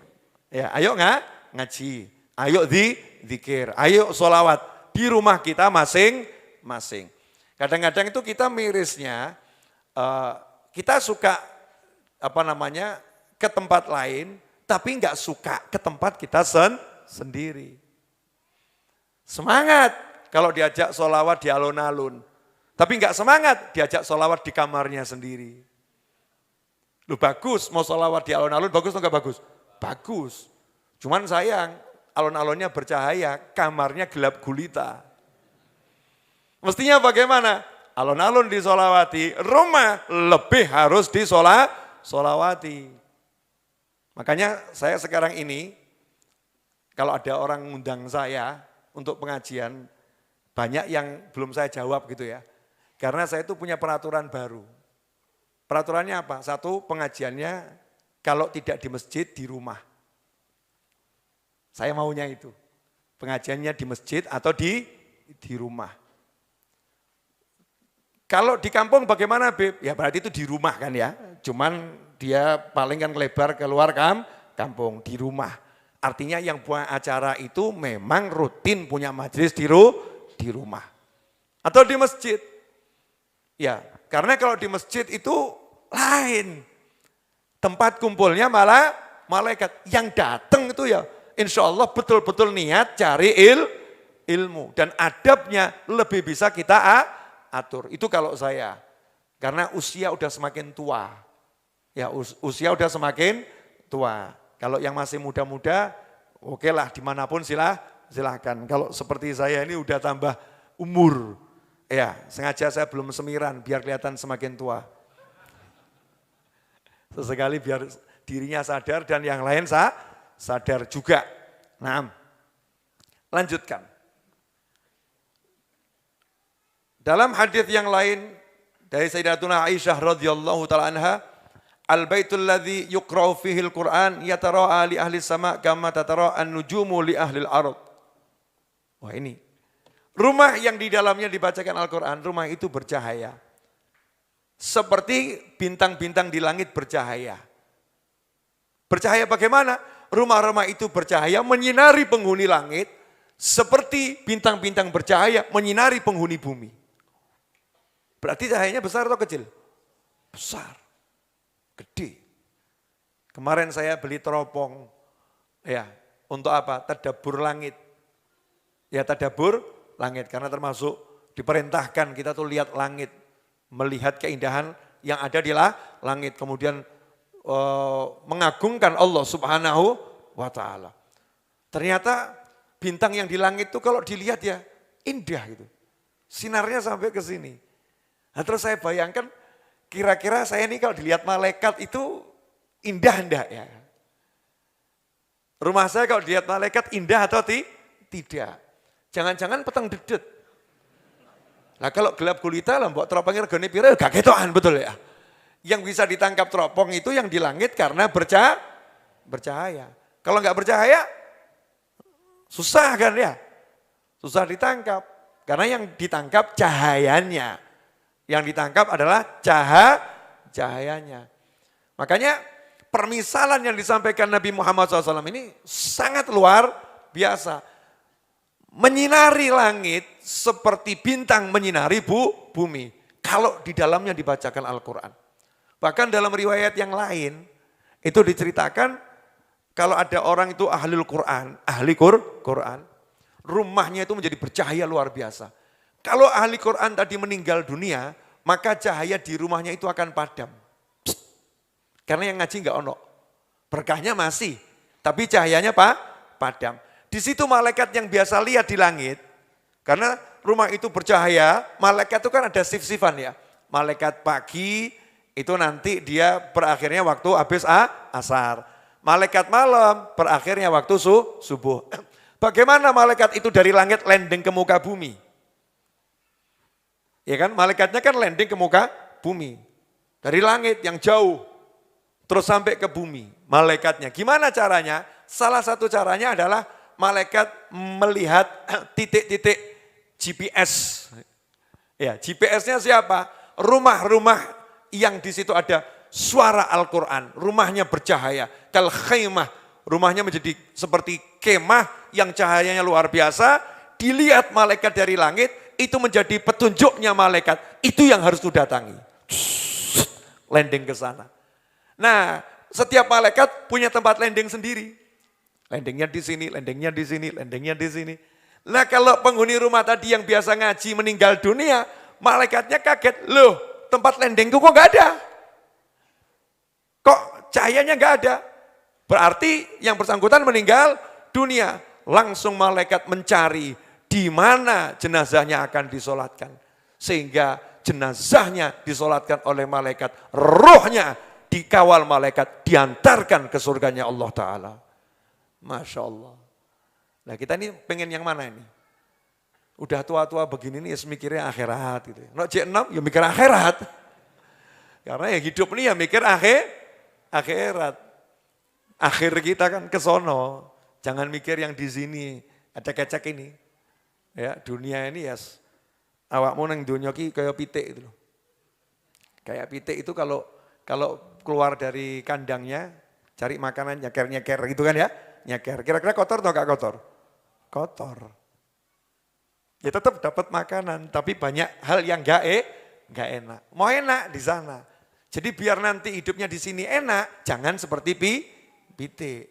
Ya, ayo ngaji. Ayo zikir. Ayo sholawat di rumah kita masing-masing. Kadang-kadang itu kita mirisnya, kita suka ke tempat lain, tapi enggak suka ke tempat kita sendiri. Semangat kalau diajak sholawat di alun-alun, tapi enggak semangat diajak sholawat di kamarnya sendiri. Lu bagus mau sholawat di alun-alun, bagus atau enggak bagus? Bagus. Cuman sayang, alun-alunnya bercahaya, kamarnya gelap gulita. Mestinya bagaimana? Alun-alun disolawati, rumah lebih harus disolawati. Makanya saya sekarang ini, kalau ada orang ngundang saya untuk pengajian, banyak yang belum saya jawab gitu ya. Karena saya itu punya peraturan baru. Peraturannya apa? Satu, pengajiannya kalau tidak di masjid, di rumah. Saya maunya itu. Pengajiannya di masjid atau di rumah. Kalau di kampung bagaimana, Beb? Ya berarti itu di rumah kan ya. Cuman dia paling kan lebar keluar kampung, di rumah. Artinya yang buat acara itu memang rutin punya majelis di rumah. Atau di masjid. Ya, karena kalau di masjid itu lain. Tempat kumpulnya malah malaikat. Yang datang itu ya insya Allah betul-betul niat cari ilmu. Dan adabnya lebih bisa kita atur. Itu kalau saya. Karena usia udah semakin tua. Ya usia udah semakin tua. Kalau yang masih muda-muda, oke lah dimanapun silahkan. Kalau seperti saya ini udah tambah umur. Ya sengaja saya belum semiran biar kelihatan semakin tua. Sesekali biar dirinya sadar dan yang lain sadar juga. Nah, lanjutkan. Dalam hadis yang lain dari Sayyidatuna Aisyah radhiyallahu taala anha, al-baitul ladzi yuqra'u fihi al-Qur'an yatara'a li ahli sama' kama tatara'a an-nujumu li ahli al-ard. Wah ini. Rumah yang di dalamnya dibacakan Al-Qur'an, rumah itu bercahaya. Seperti bintang-bintang di langit bercahaya. Bercahaya bagaimana? Rumah-rumah itu bercahaya menyinari penghuni langit seperti bintang-bintang bercahaya menyinari penghuni bumi. Berarti cahayanya besar atau kecil? Besar, gede. Kemarin saya beli teropong, ya untuk apa? Tadabbur langit. Ya tadabbur langit, karena termasuk diperintahkan kita tuh lihat langit, melihat keindahan yang ada di langit, kemudian mengagungkan Allah Subhanahu wa Ta'ala. Ternyata bintang yang di langit itu kalau dilihat ya indah gitu, sinarnya sampai ke sini. Nah, terus saya bayangkan kira-kira saya ini kalau dilihat malaikat itu indah enggak ya? Rumah saya kalau dilihat malaikat indah atau tidak? Jangan-jangan peteng dedet. Nah kalau gelap gulita lah mbok teropongnya regane pira gak ketokan betul ya. Yang bisa ditangkap teropong itu yang di langit karena bercahaya. Kalau enggak bercahaya susah kan ya? Susah ditangkap. Karena yang ditangkap cahayanya. Yang ditangkap adalah cahayanya. Makanya permisalan yang disampaikan Nabi Muhammad SAW ini sangat luar biasa. Menyinari langit seperti bintang menyinari bumi. Kalau di dalamnya dibacakan Al-Quran. Bahkan dalam riwayat yang lain itu diceritakan kalau ada orang itu ahli Quran, rumahnya itu menjadi bercahaya luar biasa. Kalau ahli Quran tadi meninggal dunia, maka cahaya di rumahnya itu akan padam. Karena yang ngaji enggak ono. Berkahnya masih, tapi cahayanya padam. Di situ malaikat yang biasa lihat di langit, karena rumah itu bercahaya, malaikat itu kan ada shift-shiftan ya. Malaikat pagi itu nanti dia berakhirnya waktu habis asar. Malaikat malam berakhirnya waktu subuh. Bagaimana malaikat itu dari langit landing ke muka bumi? Ya kan, malaikatnya kan landing ke muka bumi. Dari langit yang jauh, terus sampai ke bumi. Malaikatnya, gimana caranya? Salah satu caranya adalah malaikat melihat titik-titik GPS. Ya, GPS-nya siapa? Rumah-rumah yang di situ ada suara Al-Quran. Rumahnya bercahaya. Kal khaymah, rumahnya menjadi seperti kemah yang cahayanya luar biasa. Dilihat malaikat dari langit, itu menjadi petunjuknya malaikat. Itu yang harus didatangi. Landing ke sana. Nah, setiap malaikat punya tempat landing sendiri. Landingnya di sini, landingnya di sini, landingnya di sini. Nah, kalau penghuni rumah tadi yang biasa ngaji meninggal dunia, malaikatnya kaget. Loh, tempat landingku kok gak ada? Kok cahayanya gak ada? Berarti yang bersangkutan meninggal dunia. Langsung malaikat mencari di mana jenazahnya akan disolatkan. Sehingga jenazahnya disolatkan oleh malaikat, rohnya dikawal malaikat, diantarkan ke surganya Allah Ta'ala. Masya Allah. Nah kita ini pengen yang mana ini? Udah tua-tua begini nih, mikirnya akhirat gitu. Nah J6 ya mikir akhirat. Karena ya hidup ini ya mikir akhirat. Akhir kita kan ke sono. Jangan mikir yang di sini, ada kecek ini. Ya, dunia ini ya awakmu nang dunia ki kayak pitik itu loh. Kayak pitik itu kalau keluar dari kandangnya cari makanan nyeker-nyeker gitu kan ya. Nyeker. Kira-kira kotor atau enggak kotor? Kotor. Ya tetap dapat makanan, tapi banyak hal yang enggak enak. Mau enak di sana. Jadi biar nanti hidupnya di sini enak, jangan seperti pitik.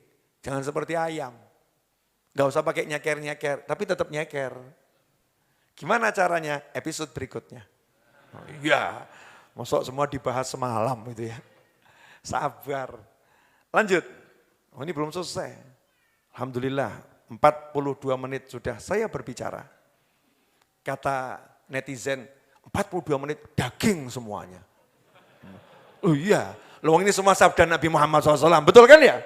Jangan seperti ayam. Enggak usah pakai nyeker-nyeker, tapi tetap nyeker. Gimana caranya? Episode berikutnya. Oh, iya, masuk semua dibahas semalam gitu ya. Sabar. Lanjut. Oh, ini belum selesai. Alhamdulillah, 42 menit sudah saya berbicara. Kata netizen, 42 menit daging semuanya. Oh iya, loh ini semua sabda Nabi Muhammad SAW, betul kan ya?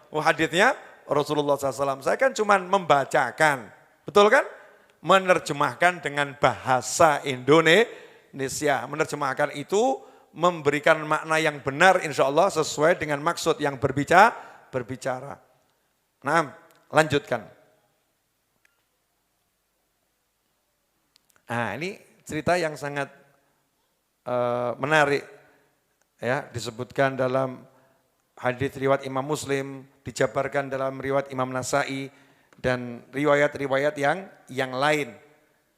Oh haditsnya Rasulullah SAW, saya kan cuma membacakan, betul kan? Menerjemahkan dengan bahasa Indonesia. Menerjemahkan itu memberikan makna yang benar insya Allah sesuai dengan maksud yang berbicara. Nah, lanjutkan. Nah, ini cerita yang sangat menarik. Ya, disebutkan dalam hadis riwayat Imam Muslim, dijabarkan dalam riwayat Imam Nasai dan riwayat-riwayat yang lain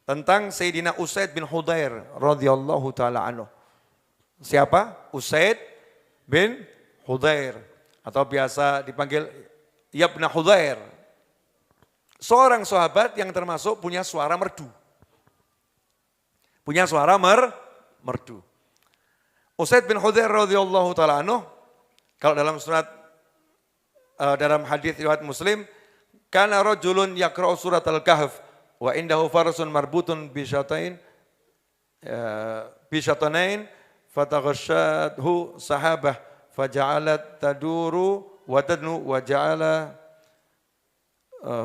tentang Sayyidina Usaid bin Hudair radhiyallahu taala anhu. Siapa? Usaid bin Hudair atau biasa dipanggil Ibnu Hudair. Seorang sahabat yang termasuk punya suara merdu. Punya suara merdu. Usaid bin Hudair radhiyallahu taala anhu, kalau dalam dalam hadis riwayat Muslim, kana rajulun yaqra'u surat al-kahf wa indahu farasun marbutun bisyatanain fataghashadhu sahabah faja'alat taduru wa tadnu wa ja'ala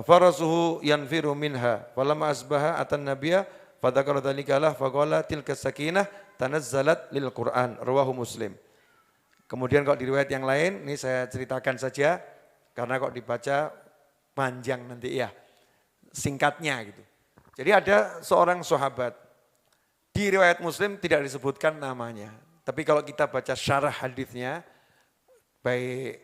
farasuhu yanfiru minha falamma asbaha atan nabiyya fadzakara dzalika lah faqala tilka sakinah tanazzalat lil Qur'an rawahu Muslim. Kemudian kalau di riwayat yang lain, ini saya ceritakan saja karena kok dibaca panjang nanti ya, singkatnya gitu. Jadi ada seorang sahabat, di riwayat Muslim tidak disebutkan namanya. Tapi kalau kita baca syarah hadisnya, baik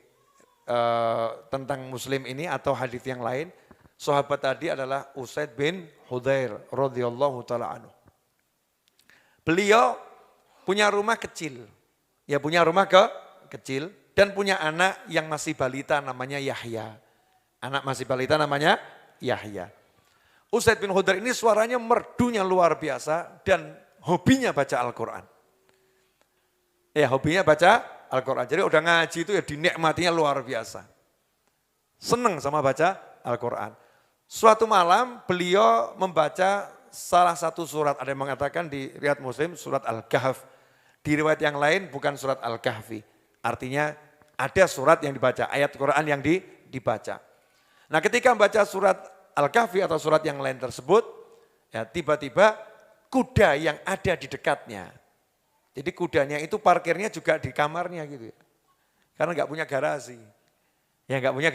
tentang Muslim ini atau hadis yang lain, sahabat tadi adalah Usaid bin Hudair radhiyallahu taala anhu. Beliau punya rumah kecil, ya punya rumah kecil dan punya anak yang masih balita namanya Yahya. Anak masih balita namanya Yahya. Usaid bin Hudair ini suaranya merdunya luar biasa dan hobinya baca Al-Quran. Ya hobinya baca Al-Quran. Jadi udah ngaji itu ya dinikmatinya luar biasa. Senang sama baca Al-Quran. Suatu malam beliau membaca salah satu surat, ada yang mengatakan di riwayat Muslim surat Al-Kahf. Di riwayat yang lain bukan surat Al-Kahfi. Artinya ada surat yang dibaca, ayat Quran yang dibaca. Nah ketika membaca surat Al-Kahfi atau surat yang lain tersebut, ya tiba-tiba kuda yang ada di dekatnya. Jadi kudanya itu parkirnya juga di kamarnya gitu ya. Karena nggak punya garasi. Ya nggak punya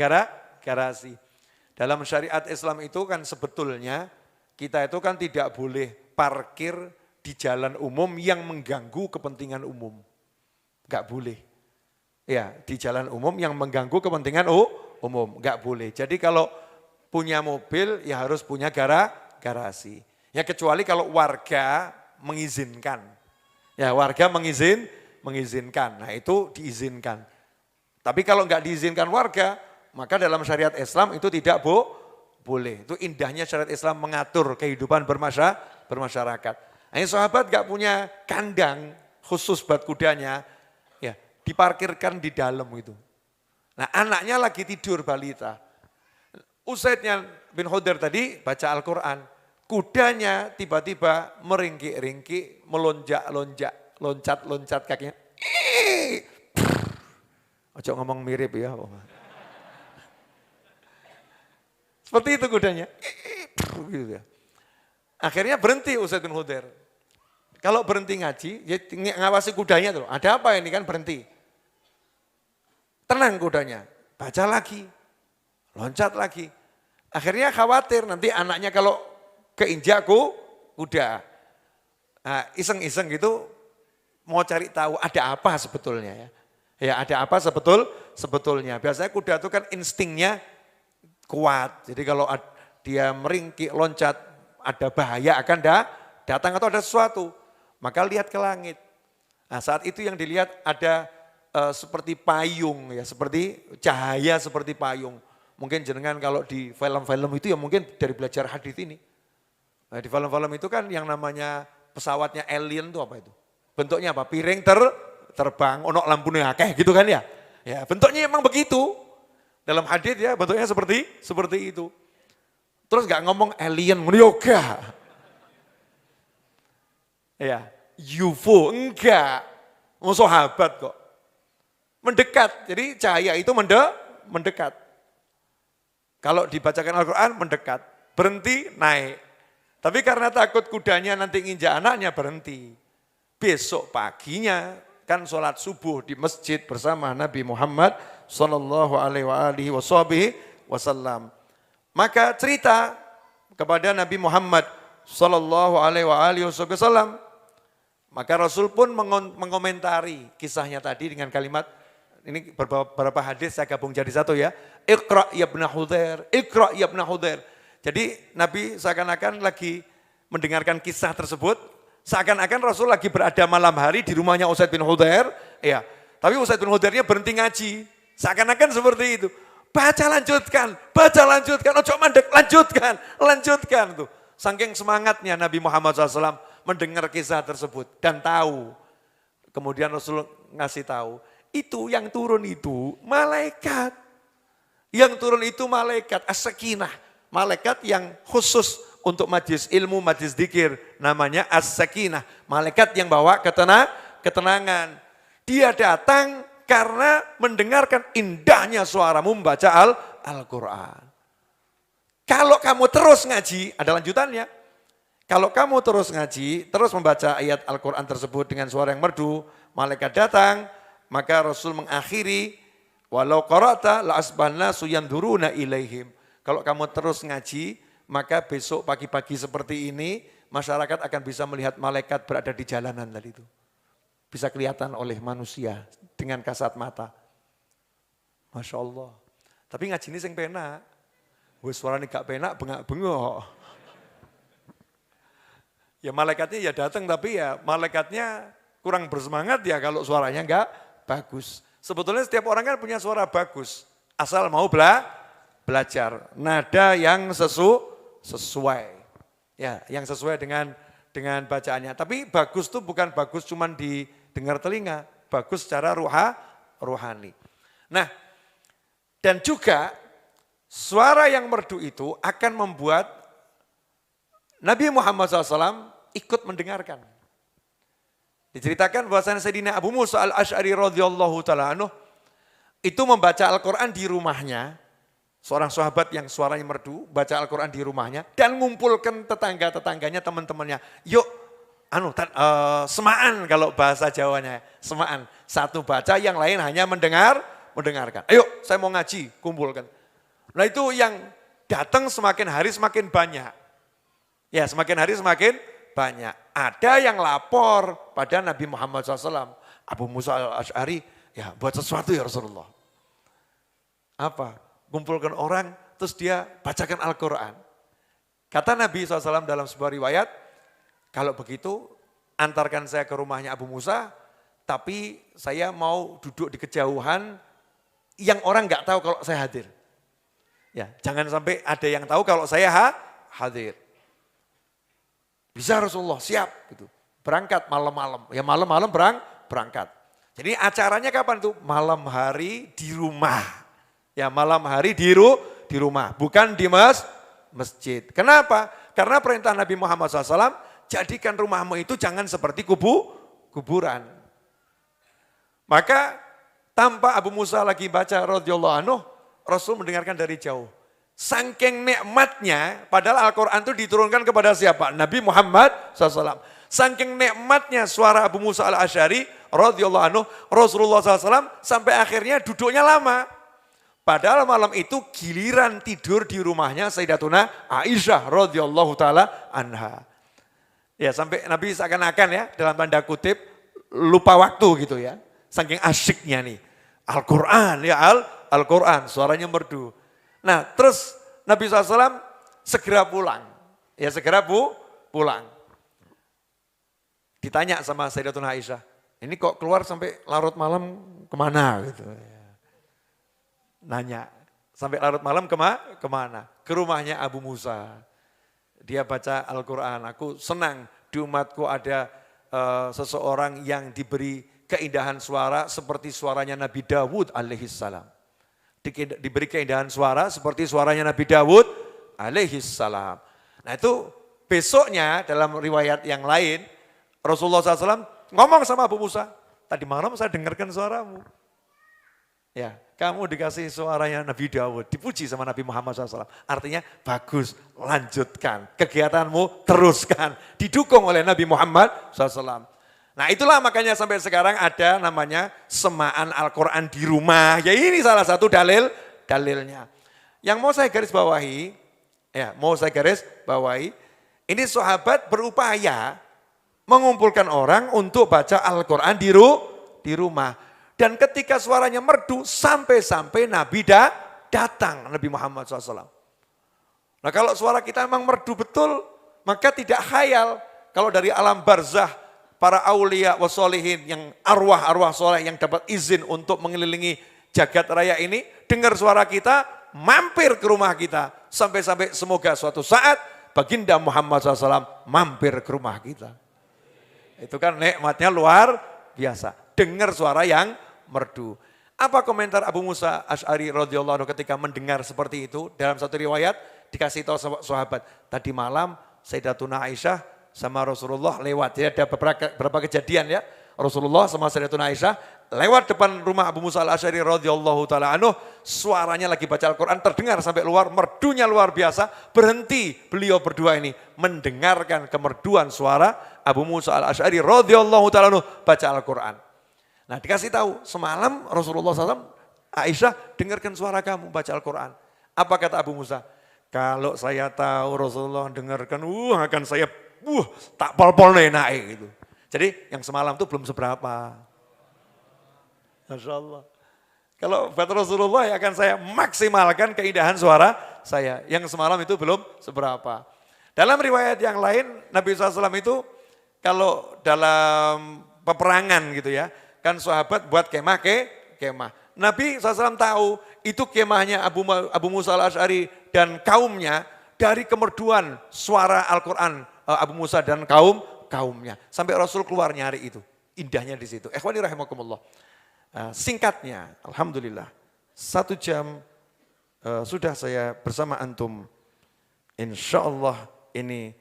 garasi. Dalam syariat Islam itu kan sebetulnya kita itu kan tidak boleh parkir di jalan umum yang mengganggu kepentingan umum. Enggak boleh. Ya, di jalan umum yang mengganggu kepentingan umum. Enggak boleh. Jadi kalau punya mobil ya harus punya garasi. Ya kecuali kalau warga mengizinkan. Ya warga mengizinkan. Nah itu diizinkan. Tapi kalau enggak diizinkan warga, maka dalam syariat Islam itu tidak boleh. Itu indahnya syariat Islam mengatur kehidupan bermasyarakat. Nah, ini sahabat gak punya kandang khusus buat kudanya, ya diparkirkan di dalam itu. Nah anaknya lagi tidur balita. Usaidnya bin Hudair tadi baca Al-Quran. kudanya tiba-tiba meringkik-ringkik, melonjak-lonjak, loncat-loncat kakinya. Ojo ngomong mirip ya. Seperti itu kudanya. Gitu ya. Akhirnya berhenti Usaid bin Khudair. Kalau berhenti ngaji, ya ngawasi kudanya tuh. Ada apa ini kan berhenti. Tenang kudanya, baca lagi, loncat lagi. Akhirnya khawatir nanti anaknya kalau keinjakku kuda. Nah, iseng-iseng gitu mau cari tahu ada apa sebetulnya ya. Ya ada apa sebetulnya. Biasanya kuda itu kan instingnya kuat. Jadi kalau dia meringkik, loncat, ada bahaya akan datang atau ada sesuatu. Maka lihat ke langit. Nah saat itu yang dilihat ada seperti payung ya, seperti cahaya seperti payung. Mungkin jenengan kalau di film-film itu ya mungkin dari belajar hadis ini. Nah, di film-film itu kan yang namanya pesawatnya alien itu apa itu? Bentuknya apa? Piring terbang, ono lampunya akeh gitu kan ya. Ya bentuknya emang begitu. Dalam hadis ya bentuknya seperti itu. Terus gak ngomong alien, yoga. Ya, UFO enggak. Mau sahabat kok. Mendekat. Jadi cahaya itu mendekat. Kalau dibacakan Al-Quran mendekat. Berhenti naik. Tapi karena takut kudanya nanti nginjak anaknya berhenti. Besok paginya kan sholat subuh di masjid bersama Nabi Muhammad sallallahu alaihi wasallam. Maka cerita kepada Nabi Muhammad sallallahu alaihi wasallam. Maka Rasul pun mengomentari kisahnya tadi dengan kalimat, ini beberapa hadis saya gabung jadi satu ya. Iqra ya ibn Khudair, Iqra ya ibn Khudair. Jadi Nabi seakan-akan lagi mendengarkan kisah tersebut, seakan-akan Rasul lagi berada malam hari di rumahnya Usaid bin Khudair, ya. Tapi Usaid bin Khudairnya berhenti ngaji, seakan-akan seperti itu. Baca lanjutkan, ojo mandek, lanjutkan tuh. Saking semangatnya Nabi Muhammad SAW mendengar kisah tersebut dan tahu. Kemudian Rasul ngasih tahu, itu yang turun itu malaikat. Yang turun itu malaikat as-sakinah, malaikat yang khusus untuk majlis ilmu, majlis dzikir, namanya as-sakinah, malaikat yang bawa ketenangan. Dia datang karena mendengarkan indahnya suaramu membaca Al-Quran. Kalau kamu terus ngaji, ada lanjutannya. Kalau kamu terus ngaji, terus membaca ayat Al-Quran tersebut dengan suara yang merdu, malaikat datang, maka Rasul mengakhiri, walau qara'ta la asbahna suyanduruna ilaihim. Kalau kamu terus ngaji, maka besok pagi-pagi seperti ini, masyarakat akan bisa melihat malaikat berada di jalanan tadi itu. Bisa kelihatan oleh manusia dengan kasat mata. Masya Allah. Tapi ngaji ini sing penak. Wes suaranya gak penak, bengak-bengok. Ya malaikatnya ya datang, tapi ya malaikatnya kurang bersemangat ya kalau suaranya enggak bagus. Sebetulnya setiap orang kan punya suara bagus, asal mau belajar. Nada yang sesuai. Ya, yang sesuai dengan bacaannya. Tapi bagus tuh bukan bagus cuman didengar telinga, bagus secara rohani. Nah, dan juga suara yang merdu itu akan membuat Nabi Muhammad SAW ikut mendengarkan. Diceritakan bahwasanya Sayyidina Abu Musa al-Asy'ari radhiyallahu ta'ala anhu itu membaca Al-Quran di rumahnya. Seorang sahabat yang suaranya merdu, baca Al-Quran di rumahnya dan mengumpulkan tetangga-tetangganya, teman-temannya. Yuk, semaan kalau bahasa Jawanya, semaan. Satu baca, yang lain hanya mendengarkan. Ayo, saya mau ngaji, kumpulkan. Nah itu yang datang semakin hari semakin banyak. Ya semakin hari semakin banyak. Ada yang lapor pada Nabi Muhammad SAW. Abu Musa al-Asy'ari, ya buat sesuatu ya Rasulullah. Apa? Kumpulkan orang, terus dia bacakan Al-Quran. Kata Nabi SAW dalam sebuah riwayat, kalau begitu antarkan saya ke rumahnya Abu Musa, tapi saya mau duduk di kejauhan yang orang nggak tahu kalau saya hadir. Ya, jangan sampai ada yang tahu kalau saya hadir. Bisa Rasulullah, siap gitu. Berangkat malam-malam. Ya malam-malam berangkat. Jadi acaranya kapan tuh? Malam hari di rumah. Ya malam hari di rumah, bukan di masjid. Kenapa? Karena perintah Nabi Muhammad SAW, jadikan rumahmu itu jangan seperti kuburan. Maka tanpa Abu Musa lagi baca radhiyallahu anhu, Rasul mendengarkan dari jauh. Saking nikmatnya, padahal Al-Quran itu diturunkan kepada siapa? Nabi Muhammad SAW. Saking nikmatnya suara Abu Musa al-Asy'ari radhiyallahu anhu, Rasulullah SAW sampai akhirnya duduknya lama. Padahal malam itu giliran tidur di rumahnya Sayyidatuna Aisyah radhiyallahu taala anha. Ya sampai Nabi seakan-akan ya dalam tanda kutip lupa waktu gitu ya. Saking asyiknya nih. Al-Quran ya Al-Quran suaranya merdu. Nah terus Nabi SAW segera pulang. Ya segera pulang. Ditanya sama Sayyidatuna Aisyah. Ini kok keluar sampai larut malam kemana gitu. Nanya, sampai larut malam kemana? Ke rumahnya Abu Musa. Dia baca Al-Quran, aku senang di umatku ada seseorang yang diberi keindahan suara seperti suaranya Nabi Dawud alaihissalam. Diberi keindahan suara seperti suaranya Nabi Dawud alaihissalam. Nah itu besoknya dalam riwayat yang lain, Rasulullah SAW ngomong sama Abu Musa, tadi malam saya dengarkan suaramu. Ya, kamu dikasih suaranya Nabi Dawud, dipuji sama Nabi Muhammad SAW. Artinya bagus, lanjutkan, kegiatanmu teruskan, didukung oleh Nabi Muhammad SAW. Nah itulah makanya sampai sekarang ada namanya semaan Al-Quran di rumah. Ya ini salah satu dalilnya. Yang mau saya garis bawahi, ini sahabat berupaya mengumpulkan orang untuk baca Al-Quran di rumah. Dan ketika suaranya merdu, sampai-sampai Nabi datang, Nabi Muhammad SAW. Nah kalau suara kita memang merdu betul, maka tidak khayal. Kalau dari alam barzah, para aulia wassolihin, yang arwah-arwah soleh yang dapat izin untuk mengelilingi jagat raya ini, dengar suara kita, mampir ke rumah kita. Sampai-sampai semoga suatu saat, baginda Muhammad SAW mampir ke rumah kita. Itu kan nikmatnya luar biasa. Dengar suara yang merdu. Apa komentar Abu Musa Asy'ari radhiyallahu anhu ketika mendengar seperti itu? Dalam satu riwayat dikasih tahu sahabat, tadi malam Sayyidatuna Aisyah sama Rasulullah lewat. Ya, ada beberapa kejadian ya. Rasulullah sama Sayyidatuna Aisyah lewat depan rumah Abu Musa Al-Asy'ari radhiyallahu taala anhu, suaranya lagi baca Al-Qur'an terdengar sampai luar, merdunya luar biasa. Berhenti beliau berdua ini mendengarkan kemerduan suara Abu Musa Al-Asy'ari radhiyallahu taala anhu baca Al-Qur'an. Nah dikasih tahu, semalam Rasulullah SAW, Aisyah dengarkan suara kamu baca Al-Quran. Apa kata Abu Musa? Kalau saya tahu Rasulullah dengarkan, akan saya tak pol-pol naik gitu. Jadi yang semalam itu belum seberapa. Masya Allah. Kalau buat Rasulullah ya akan saya maksimalkan keindahan suara saya. Yang semalam itu belum seberapa. Dalam riwayat yang lain, Nabi SAW itu kalau dalam peperangan gitu ya, kan sahabat buat kemah. Nabi SAW tahu itu kemahnya Abu Musa Al-Asy'ari dan kaumnya dari kemerduan suara Al-Quran Abu Musa dan kaumnya. Sampai Rasul keluar nyari itu. Indahnya di situ. Ikhwani rahimakumullah. Singkatnya, alhamdulillah. 1 jam sudah saya bersama antum. Insya Allah ini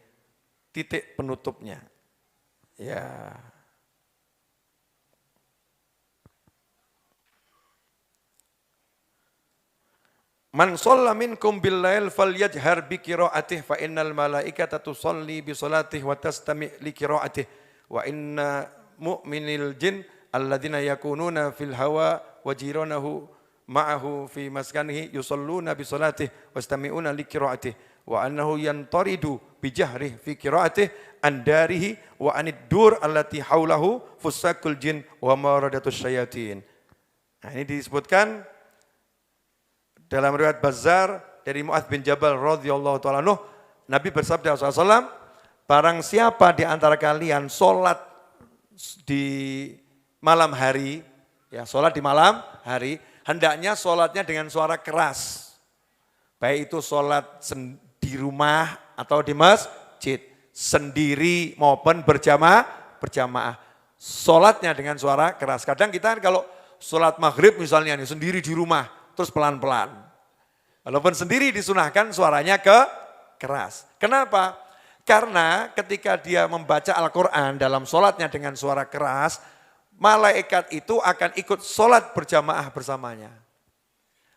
titik penutupnya. Ya. Man shalla minkum bil lail falyajhar bi qiraatih fa innal malaikata tusalli bi salatihi wa tastami' li qiraatih wa inna mu'minil jin alladzina yakununa fil hawa wa jiranahu ma'ahu fi maskanihi yusalluna bi salatihi wastami'una li qiraatih wa annahu yantaridu bi jahrihi fi qiraatih an darihi wa anid dur allati haulahu fusakul jin wa maradatus syayatin. Nah ini disebutkan dalam riwayat Bazzar dari Mu'adz bin Jabal radhiyallahu ta'ala anhu, Nabi bersabda SAW, barang siapa di antara kalian sholat di malam hari, ya sholat di malam hari, hendaknya sholatnya dengan suara keras. Baik itu sholat di rumah atau di masjid, sendiri maupun berjamaah. Sholatnya dengan suara keras. Kadang kita kalau sholat maghrib misalnya nih, sendiri di rumah, terus pelan-pelan. Walaupun sendiri disunahkan suaranya keras. Kenapa? Karena ketika dia membaca Al-Quran dalam sholatnya dengan suara keras, malaikat itu akan ikut sholat berjamaah bersamanya.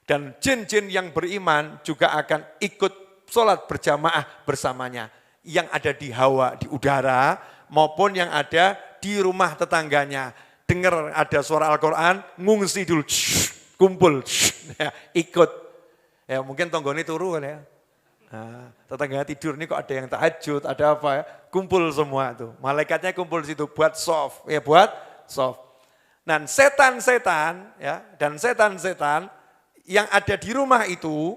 Dan jin-jin yang beriman juga akan ikut sholat berjamaah bersamanya. Yang ada di hawa, di udara, maupun yang ada di rumah tetangganya. Dengar ada suara Al-Quran, ngungsi dulu, kumpul, ya, ikut. Ya mungkin tonggoni turu kan ya. Nah, tetangga tidur nih kok ada yang tahajud, ada apa ya, kumpul semua tuh. Malaikatnya kumpul di situ buat soft, ya buat soft. Dan setan-setan ya, dan setan-setan yang ada di rumah itu,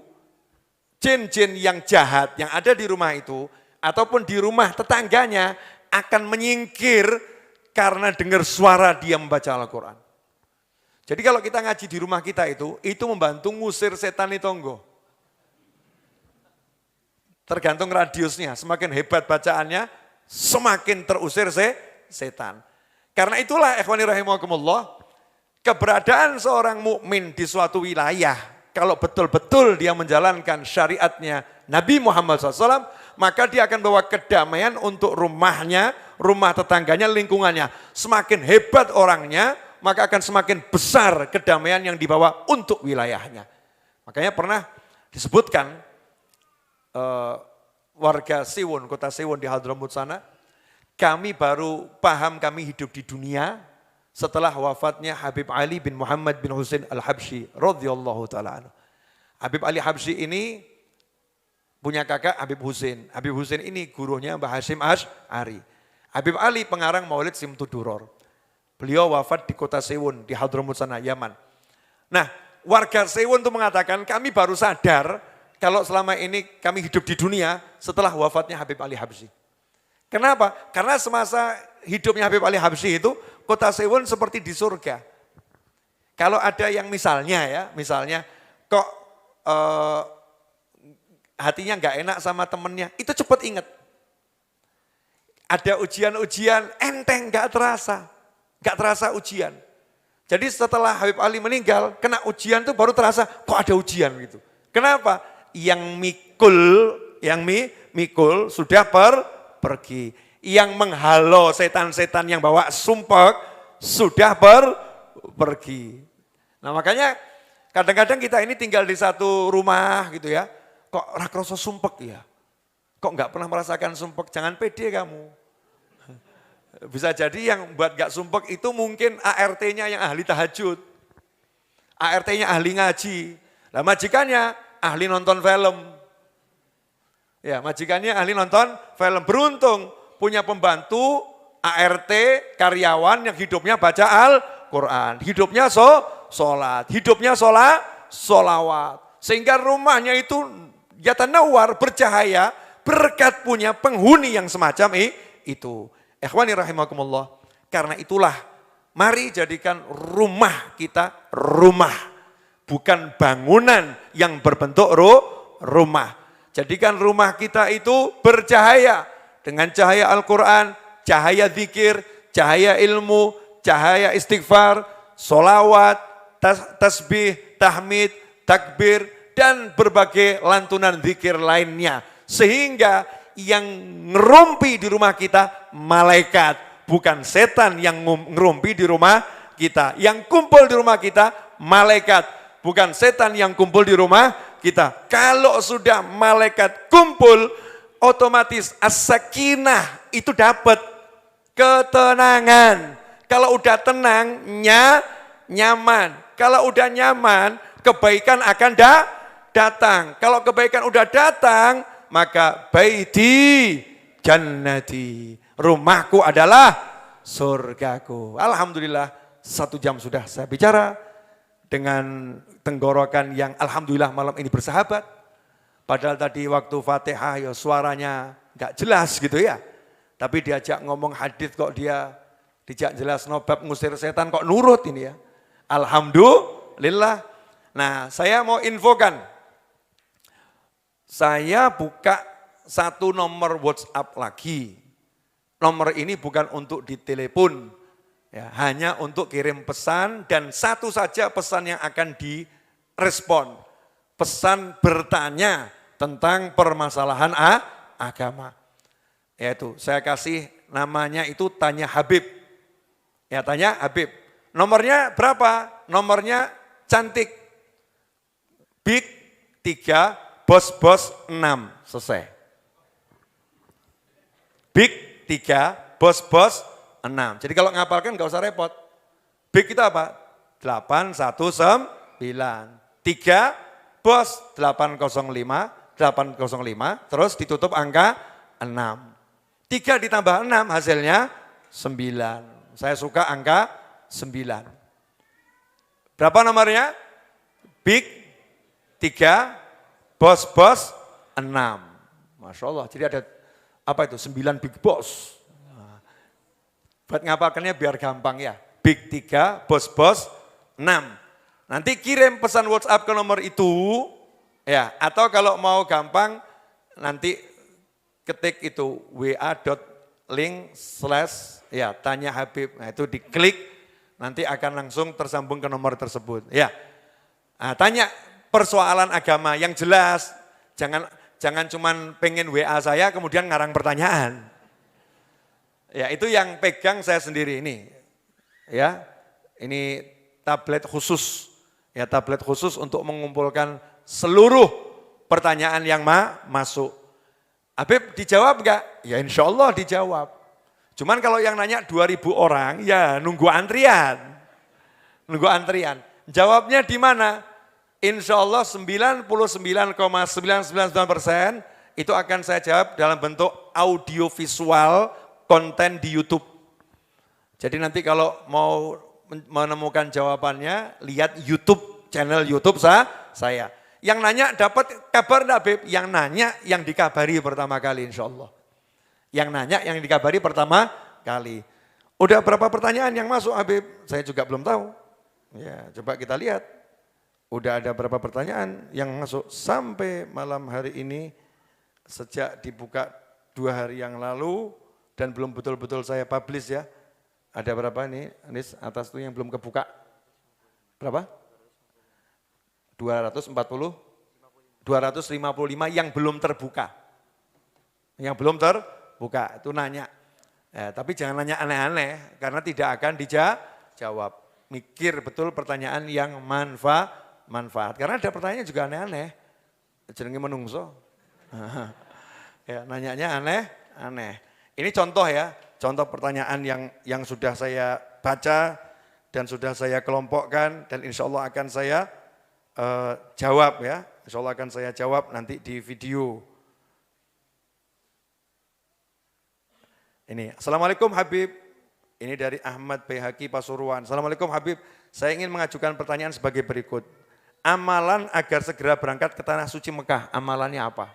jin-jin yang jahat yang ada di rumah itu, ataupun di rumah tetangganya akan menyingkir karena dengar suara dia membaca Al-Quran. Jadi kalau kita ngaji di rumah kita itu membantu ngusir setan di tonggo. Tergantung radiusnya, semakin hebat bacaannya, semakin terusir setan. Karena itulah ikhwani rahimakumullah, keberadaan seorang mukmin di suatu wilayah, kalau betul-betul dia menjalankan syariatnya Nabi Muhammad SAW, maka dia akan bawa kedamaian untuk rumahnya, rumah tetangganya, lingkungannya. Semakin hebat orangnya, maka akan semakin besar kedamaian yang dibawa untuk wilayahnya. Makanya pernah disebutkan, warga Siwon, kota Siwon di Hadramut sana, kami baru paham kami hidup di dunia setelah wafatnya Habib Ali bin Muhammad bin Husain Al-Habsyi radhiyallahu taala anhu. Habib Ali Habsyi ini punya kakak Habib Husain. Habib Husain ini gurunya Mbah Hasyim Asy'ari. Habib Ali pengarang Maulid Simtuduror. Beliau wafat di kota Siwon di Hadramut sana, Yaman. Nah, warga Siwon itu mengatakan kami baru sadar kalau selama ini kami hidup di dunia setelah wafatnya Habib Ali Habsyi. Kenapa? Karena semasa hidupnya Habib Ali Habsyi itu kota Siwon seperti di surga. Kalau ada yang misalnya kok hatinya nggak enak sama temennya, itu cepat ingat. Ada ujian-ujian enteng nggak terasa ujian. Jadi setelah Habib Ali meninggal, kena ujian tuh baru terasa kok ada ujian gitu. Kenapa? Yang mikul sudah pergi. Yang menghalau setan-setan yang bawa sumpek sudah pergi. Nah makanya kadang-kadang kita ini tinggal di satu rumah gitu ya. Kok rakroso sumpek ya? Kok enggak pernah merasakan sumpek? Jangan pede kamu. Bisa jadi yang buat enggak sumpek itu mungkin ART-nya yang ahli tahajud. ART-nya ahli ngaji. Lah majikannya ahli nonton film. Ya, majikannya ahli nonton film. Beruntung punya pembantu ART karyawan yang hidupnya baca Al-Quran. Hidupnya sholat. Hidupnya sholawat. Sehingga rumahnya itu yatanawar, bercahaya, berkat punya penghuni yang semacam itu. Ikhwani rahimakumullah. Karena itulah mari jadikan rumah kita rumah. Bukan bangunan yang berbentuk rumah. Jadikan rumah kita itu bercahaya. Dengan cahaya Al-Quran, cahaya zikir, cahaya ilmu, cahaya istighfar, solawat, tasbih, tahmid, takbir, dan berbagai lantunan zikir lainnya. Sehingga yang ngerumpi di rumah kita malaikat. Bukan setan yang ngerumpi di rumah kita. Yang kumpul di rumah kita malaikat. Bukan setan yang kumpul di rumah kita. Kalau sudah malaikat kumpul, otomatis as-sakinah itu dapat ketenangan. Kalau udah tenang, nyaman. Kalau udah nyaman, kebaikan akan datang. Kalau kebaikan udah datang, maka baiti jannati. Rumahku adalah surgaku. Alhamdulillah 1 jam sudah saya bicara. Dengan tenggorokan yang alhamdulillah malam ini bersahabat. Padahal tadi waktu Fatihah ya suaranya gak jelas gitu ya. Tapi diajak ngomong hadis kok dia dijak jelas nobab ngusir setan kok nurut ini ya. Alhamdulillah. Nah saya mau infokan. Saya buka 1 nomor WhatsApp lagi. Nomor ini bukan untuk ditelepon. Ya, hanya untuk kirim pesan dan satu saja pesan yang akan direspon. Pesan bertanya tentang permasalahan agama. Yaitu saya kasih namanya itu Tanya Habib. Ya, Tanya Habib. Nomornya berapa? Nomornya cantik. Big 3, bos 6. Selesai. Big 3, bos 6. Jadi kalau ngapalkan nggak usah repot. Big itu apa? 819. 3, bos 805, terus ditutup angka 6. 3 ditambah 6 hasilnya 9. Saya suka angka 9. Berapa nomornya? Big 3, bos 6. Masya Allah, jadi ada apa itu? 9 big boss. Nah, buat ngapalkannya biar gampang ya. Big 3, bos 6. Nanti kirim pesan WhatsApp ke nomor itu, ya. Atau kalau mau gampang, nanti ketik itu wa.link/ ya Tanya Habib. Nah itu diklik, nanti akan langsung tersambung ke nomor tersebut. Ya. Nah, tanya persoalan agama yang jelas, jangan cuman pengen WA saya kemudian ngarang pertanyaan. Ya itu yang pegang saya sendiri ini. Ya, ini tablet khusus. Ya tablet khusus untuk mengumpulkan seluruh pertanyaan yang masuk. Habib dijawab enggak? Ya insya Allah dijawab. Cuman kalau yang nanya 2.000 orang, ya nunggu antrian. Nunggu antrian. Jawabnya di mana? Insya Allah 99,999% itu akan saya jawab dalam bentuk audio visual konten di YouTube. Jadi nanti kalau mau menemukan jawabannya, lihat YouTube, channel YouTube saya. Yang nanya dapat kabar enggak, Beb? Yang nanya yang dikabari pertama kali insya Allah. Yang nanya yang dikabari pertama kali. Udah berapa pertanyaan yang masuk, Habib? Saya juga belum tahu. Ya, coba kita lihat. Udah ada berapa pertanyaan yang masuk sampai malam hari ini sejak dibuka 2 hari yang lalu dan belum betul-betul saya publish ya. Ada berapa ini? Anis atas itu yang belum kebuka. Berapa? 255 yang belum terbuka. Yang belum terbuka itu nanya. Tapi jangan nanya aneh-aneh karena tidak akan dijawab. Mikir betul pertanyaan yang manfaat. Karena ada pertanyaan juga aneh-aneh. Jenenge menungso. Ya, nanyanya aneh-aneh. Ini contoh ya, contoh pertanyaan yang sudah saya baca dan sudah saya kelompokkan dan insya Allah akan saya jawab ya. Insya Allah akan saya jawab nanti di video. Ini, Assalamualaikum Habib. Ini dari Ahmad Bayhaqi Pasuruan. Assalamualaikum Habib, saya ingin mengajukan pertanyaan sebagai berikut. Amalan agar segera berangkat ke Tanah Suci Mekah, amalannya apa?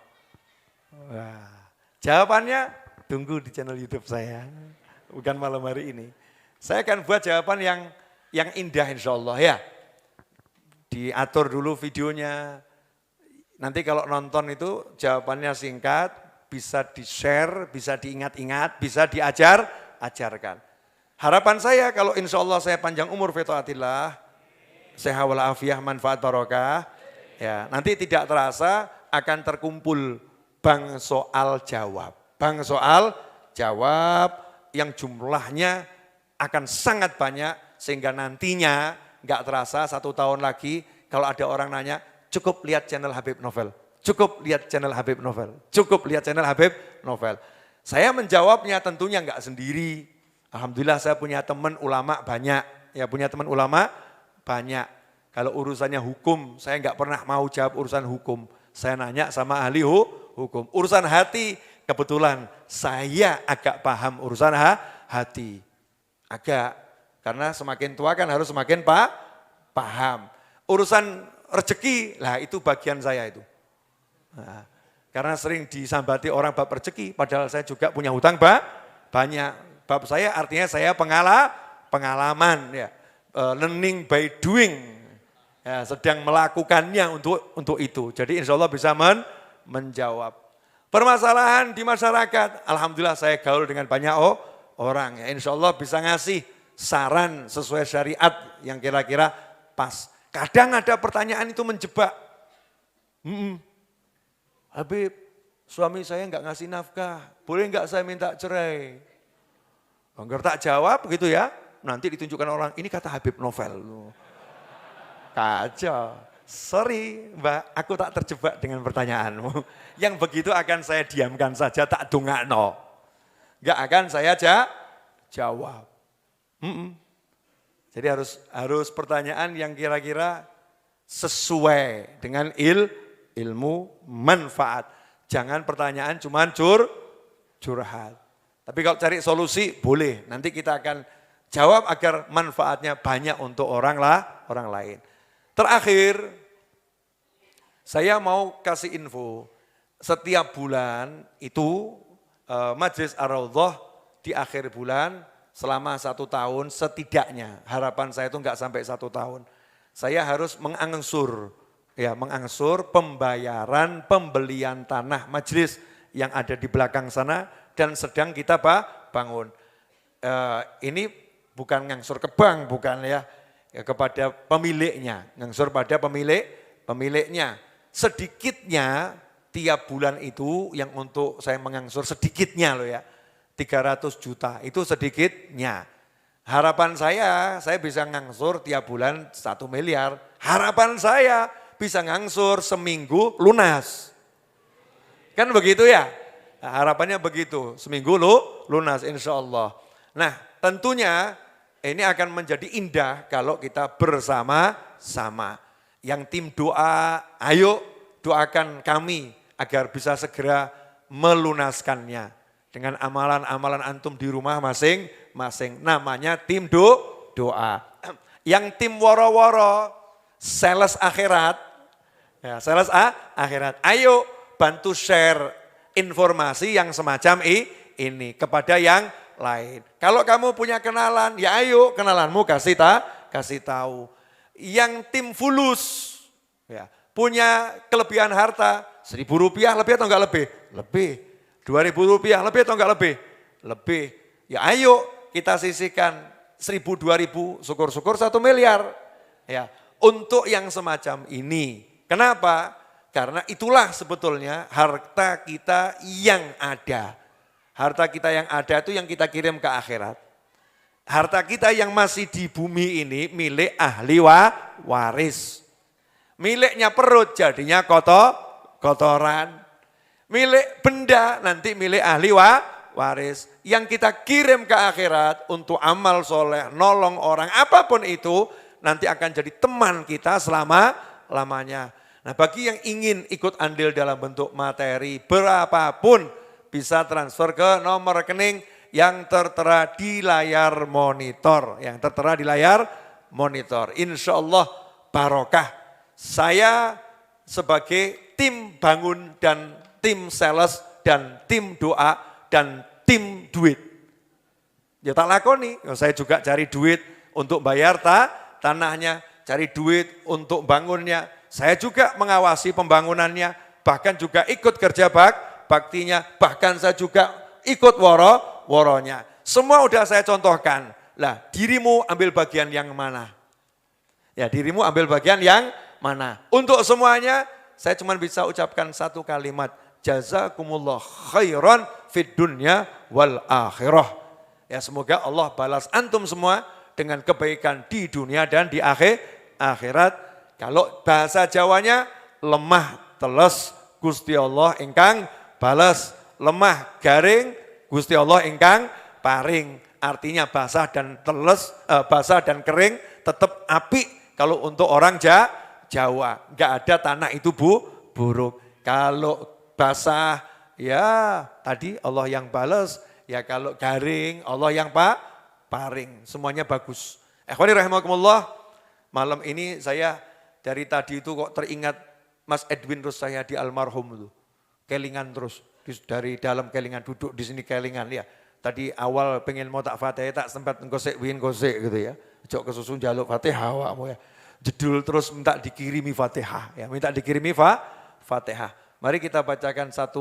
Wah, jawabannya tunggu di channel YouTube saya, bukan malam hari ini. Saya akan buat jawaban yang indah insya Allah ya. Diatur dulu videonya, nanti kalau nonton itu jawabannya singkat, bisa di-share, bisa diingat-ingat, bisa diajarkan. Harapan saya kalau insya Allah saya panjang umur fi taatillah, sehat walafiah, manfaat barokah, ya nanti tidak terasa akan terkumpul bank soal jawab. Bank soal jawab yang jumlahnya akan sangat banyak sehingga nantinya nggak terasa 1 tahun lagi kalau ada orang nanya cukup lihat channel Habib Novel, cukup lihat channel Habib Novel, cukup lihat channel Habib Novel. Saya menjawabnya tentunya nggak sendiri. Alhamdulillah saya punya teman ulama banyak, ya punya teman ulama banyak. Kalau urusannya hukum, saya nggak pernah mau jawab urusan hukum. Saya nanya sama ahli hukum. Urusan hati, kebetulan saya agak paham urusan hati. Agak, karena semakin tua kan harus semakin paham. Urusan rezeki, lah itu bagian saya itu. Nah, karena sering disambati orang bab rezeki, padahal saya juga punya hutang banyak. Bab saya artinya saya pengalaman, ya, learning by doing, ya, sedang melakukannya untuk itu. Jadi insya Allah bisa menjawab. Permasalahan di masyarakat, alhamdulillah saya gaul dengan banyak orang. Ya, insya Allah bisa ngasih saran sesuai syariat yang kira-kira pas. Kadang ada pertanyaan itu menjebak. Habib, suami saya nggak ngasih nafkah, boleh nggak saya minta cerai? Enggak tak jawab gitu ya, nanti ditunjukkan orang, ini kata Habib Novel. Kacau. Sorry Mbak, aku tak terjebak dengan pertanyaanmu. Yang begitu akan saya diamkan saja, tak dongakno. Enggak akan saya jawab. Jadi harus pertanyaan yang kira-kira sesuai dengan ilmu manfaat. Jangan pertanyaan cuman curhat. Tapi kalau cari solusi boleh, nanti kita akan jawab agar manfaatnya banyak untuk orang lain. Terakhir, saya mau kasih info, setiap bulan itu Majelis Ar-Raudhah di akhir bulan selama 1 tahun setidaknya, harapan saya itu enggak sampai 1 tahun, saya harus mengangsur pembayaran pembelian tanah majelis yang ada di belakang sana dan sedang kita bangun. Ini bukan ngangsur ke bank, bukan ya kepada pemiliknya, ngangsur pada pemiliknya. Sedikitnya tiap bulan itu yang untuk saya mengangsur sedikitnya loh ya, 300 juta itu sedikitnya. Harapan saya bisa ngangsur tiap bulan 1 miliar. Harapan saya bisa ngangsur seminggu lunas. Kan begitu ya? Nah, harapannya begitu, seminggu lunas insya Allah. Nah tentunya ini akan menjadi indah kalau kita bersama-sama. Yang tim doa, ayo doakan kami agar bisa segera melunaskannya. Dengan amalan-amalan antum di rumah masing-masing. Namanya tim doa. Yang tim woro-woro, sales akhirat. Ya, sales akhirat. Ayo bantu share informasi yang semacam ini kepada yang lain. Kalau kamu punya kenalan, ya ayo kenalanmu kasih tahu. Yang tim fulus, ya, punya kelebihan harta, Rp1.000 lebih atau enggak lebih? Lebih. Rp2.000 lebih atau enggak lebih? Lebih. Ya ayo kita sisihkan 1.000, 2.000, syukur-syukur 1 miliar. Ya, untuk yang semacam ini. Kenapa? Karena itulah sebetulnya harta kita yang ada. Harta kita yang ada itu yang kita kirim ke akhirat. Harta kita yang masih di bumi ini milik ahli waris. Miliknya perut jadinya kotoran. Milik benda nanti milik ahli waris. Yang kita kirim ke akhirat untuk amal soleh, nolong orang, apapun itu nanti akan jadi teman kita selama-lamanya. Nah bagi yang ingin ikut andil dalam bentuk materi berapapun bisa transfer ke nomor rekening yang tertera di layar monitor. Insya Allah barokah. Saya sebagai tim bangun dan tim sales dan tim doa dan tim duit. Ya tak lakoni, saya juga cari duit untuk bayar tanahnya, cari duit untuk bangunnya. Saya juga mengawasi pembangunannya, bahkan juga ikut kerja baktinya, bahkan saya juga ikut woronya. Semua udah saya contohkan. Lah, dirimu ambil bagian yang mana? Ya, dirimu ambil bagian yang mana? Untuk semuanya, saya cuma bisa ucapkan 1 kalimat. Jazakumullah khairan fid dunya wal akhirah. Ya, semoga Allah balas antum semua dengan kebaikan di dunia dan di akhirat. Kalau bahasa Jawanya, lemah teles Gusti Allah ingkang balas, lemah garing Gusti Allah ingkang paring. Artinya basah dan teles, basah dan kering tetap apik kalau untuk orang Jawa. Enggak ada tanah itu buruk. Kalau basah ya tadi Allah yang balas, ya kalau garing Allah yang paring. Semuanya bagus. Ikhwani rahimakumullah, malam ini saya dari tadi itu kok teringat Mas Edwin terus saya di almarhum itu. Kelingan terus, dari dalam kelingan, duduk di sini kelingan ya. Tadi awal pengen mau tak fatihah, tak sempat ngosek gitu ya. Jok kesusun jaluk fatihah awakmu ya. Jedul terus minta dikirimi fatihah ya, minta dikirimi fatihah. Mari kita bacakan 1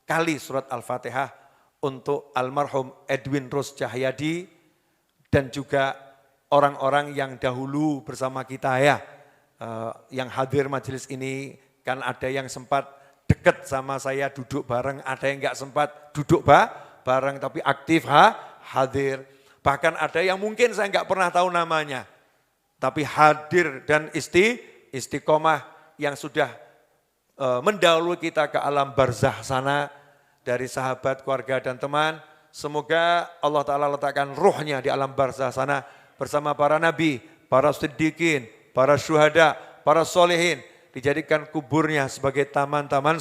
kali surat Al-Fatihah untuk almarhum Edwin Rus Cahyadi dan juga orang-orang yang dahulu bersama kita ya. Yang hadir majelis ini kan ada yang sempat dekat sama saya duduk bareng, ada yang nggak sempat duduk bareng tapi aktif hadir. Bahkan ada yang mungkin saya nggak pernah tahu namanya, tapi hadir dan istiqomah yang sudah mendahului kita ke alam barzah sana dari sahabat, keluarga dan teman. Semoga Allah Ta'ala letakkan ruhnya di alam barzah sana bersama para nabi, para siddiqin, para syuhada, para solehin. Dijadikan kuburnya sebagai taman-taman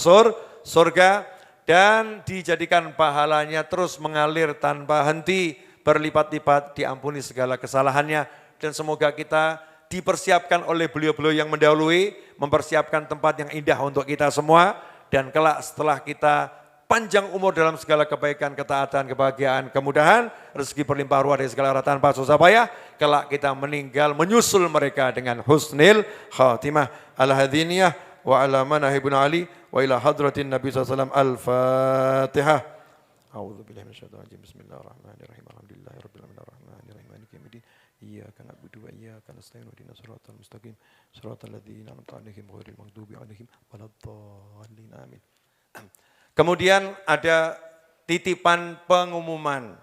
surga dan dijadikan pahalanya terus mengalir tanpa henti, berlipat-lipat, diampuni segala kesalahannya. Dan semoga kita dipersiapkan oleh beliau-beliau yang mendahului, mempersiapkan tempat yang indah untuk kita semua. Dan kelak setelah kita panjang umur dalam segala kebaikan, ketaatan, kebahagiaan, kemudahan, rezeki berlimpah ruah dari segala arah tanpa susah payah, kelak kita meninggal menyusul mereka dengan husnil khatimah. Al-hadiniyah wa ala manah ibn Ali wa ila hadratin Nabi SAW. Al-Fatihah. A'udzubillahi minasyaitonir rajim. Bismillahirrahmanirrahim. Alhamdulillahirabbil alamin arrahmanir rahim maliki yaumiddin. Iyyaka na'budu wa iyyaka nasta'in ihdinas siratal mustaqim. Siratal ladzina an'amta 'alaihim ghairil maghdubi 'alaihim waladdallin. Amin. Kemudian ada titipan pengumuman.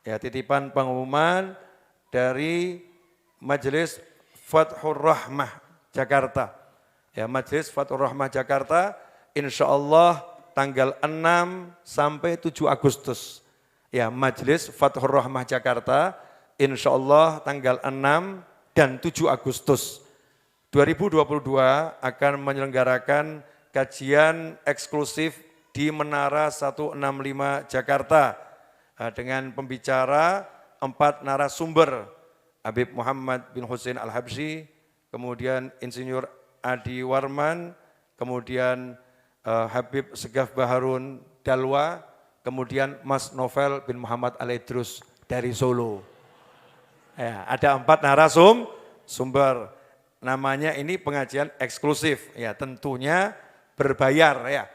Ya, titipan pengumuman dari Majelis Fathur Rahmah Jakarta. Ya, Majelis Fathur Rahmah Jakarta insyaallah tanggal 6 sampai 7 Agustus. Ya, Majelis Fathur Rahmah Jakarta insyaallah tanggal 6 dan 7 Agustus 2022 akan menyelenggarakan kajian eksklusif di Menara 165 Jakarta dengan pembicara 4 narasumber, Habib Muhammad bin Hussein Al-Habsyi, kemudian Insinyur Adi Warman, kemudian Habib Segaf Baharun Dalwa, kemudian Mas Novel bin Muhammad Al-Idrus dari Solo. Ya, ada 4 narasumber. Namanya ini pengajian eksklusif, ya tentunya berbayar ya.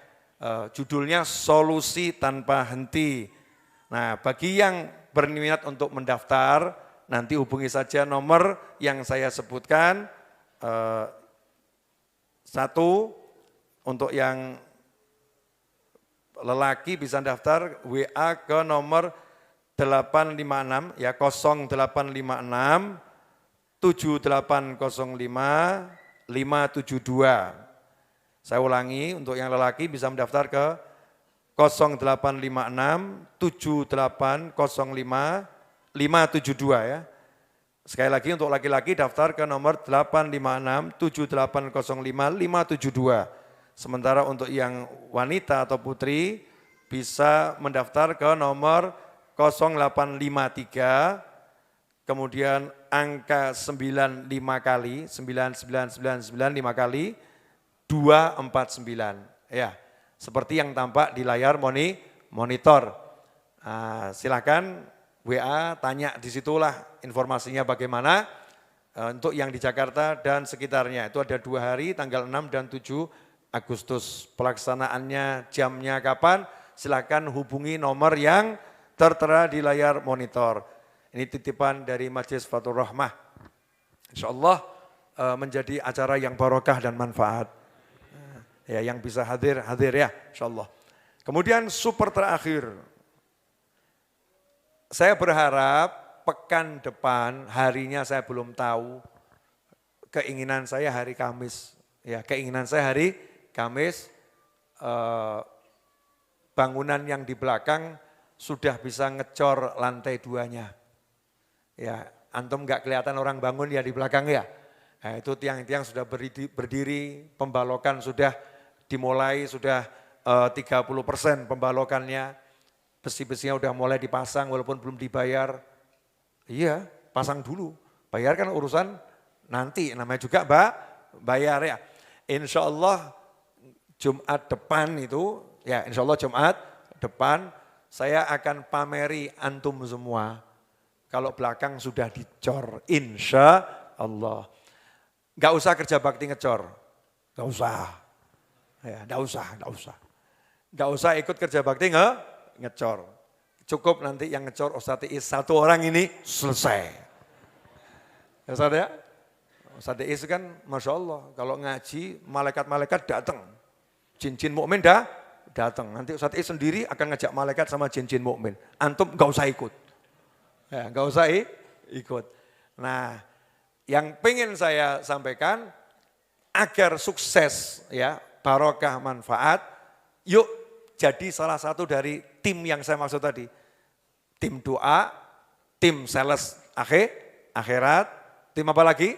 Judulnya Solusi Tanpa Henti. Nah, bagi yang berminat untuk mendaftar, nanti hubungi saja nomor yang saya sebutkan. 1, untuk yang lelaki bisa daftar WA ke nomor 856 ya 0856 7805 572. Saya ulangi, untuk yang lelaki bisa mendaftar ke 0856 7805 572 ya. Sekali lagi untuk laki-laki daftar ke nomor 856 7805 572. Sementara untuk yang wanita atau putri bisa mendaftar ke nomor 0853 kemudian angka 95 kali 99995 kali 249 ya, seperti yang tampak di layar monitor. Silakan WA, tanya di situlah informasinya bagaimana. Untuk yang di Jakarta dan sekitarnya itu ada 2 hari, tanggal 6 dan 7 Agustus. Pelaksanaannya jamnya kapan? Silakan hubungi nomor yang tertera di layar monitor. Ini titipan dari Majelis Fathur Rahmah. Insyaallah menjadi acara yang barokah dan manfaat. Ya, yang bisa hadir ya, insyaallah. Kemudian super terakhir, saya berharap pekan depan, harinya saya belum tahu, keinginan saya hari Kamis. Ya, keinginan saya hari Kamis, bangunan yang di belakang sudah bisa ngecor lantai 2-nya. Ya, antum nggak kelihatan orang bangun ya di belakang ya. Nah, itu tiang-tiang sudah berdiri, pembalokan sudah dimulai, sudah 30% pembalokannya, besi-besinya udah mulai dipasang walaupun belum dibayar. Iya, pasang dulu, bayar kan urusan nanti, namanya juga bayar ya. Insya Allah Jumat depan itu, ya insya Allah Jumat depan saya akan pameri antum semua. Kalau belakang sudah dicor, insya Allah. Gak usah kerja bakti ngecor, gak usah. Ya, gak usah. Gak usah ikut kerja bakti ngecor. Cukup nanti yang ngecor Ustadz Iis 1 orang ini selesai. Ya Ustadz ya? Ustadz Iis kan Masya Allah, kalau ngaji malaikat-malaikat datang. Jin-jin mukmin dah datang. Nanti Ustadz sendiri akan ngajak malaikat sama jin-jin mukmin. Antum nggak usah ikut. Ya, nggak usah ikut. Nah, yang pengen saya sampaikan agar sukses ya, barokah manfaat, yuk jadi salah satu dari tim yang saya maksud tadi. Tim doa, tim sales akhirat, tim apa lagi?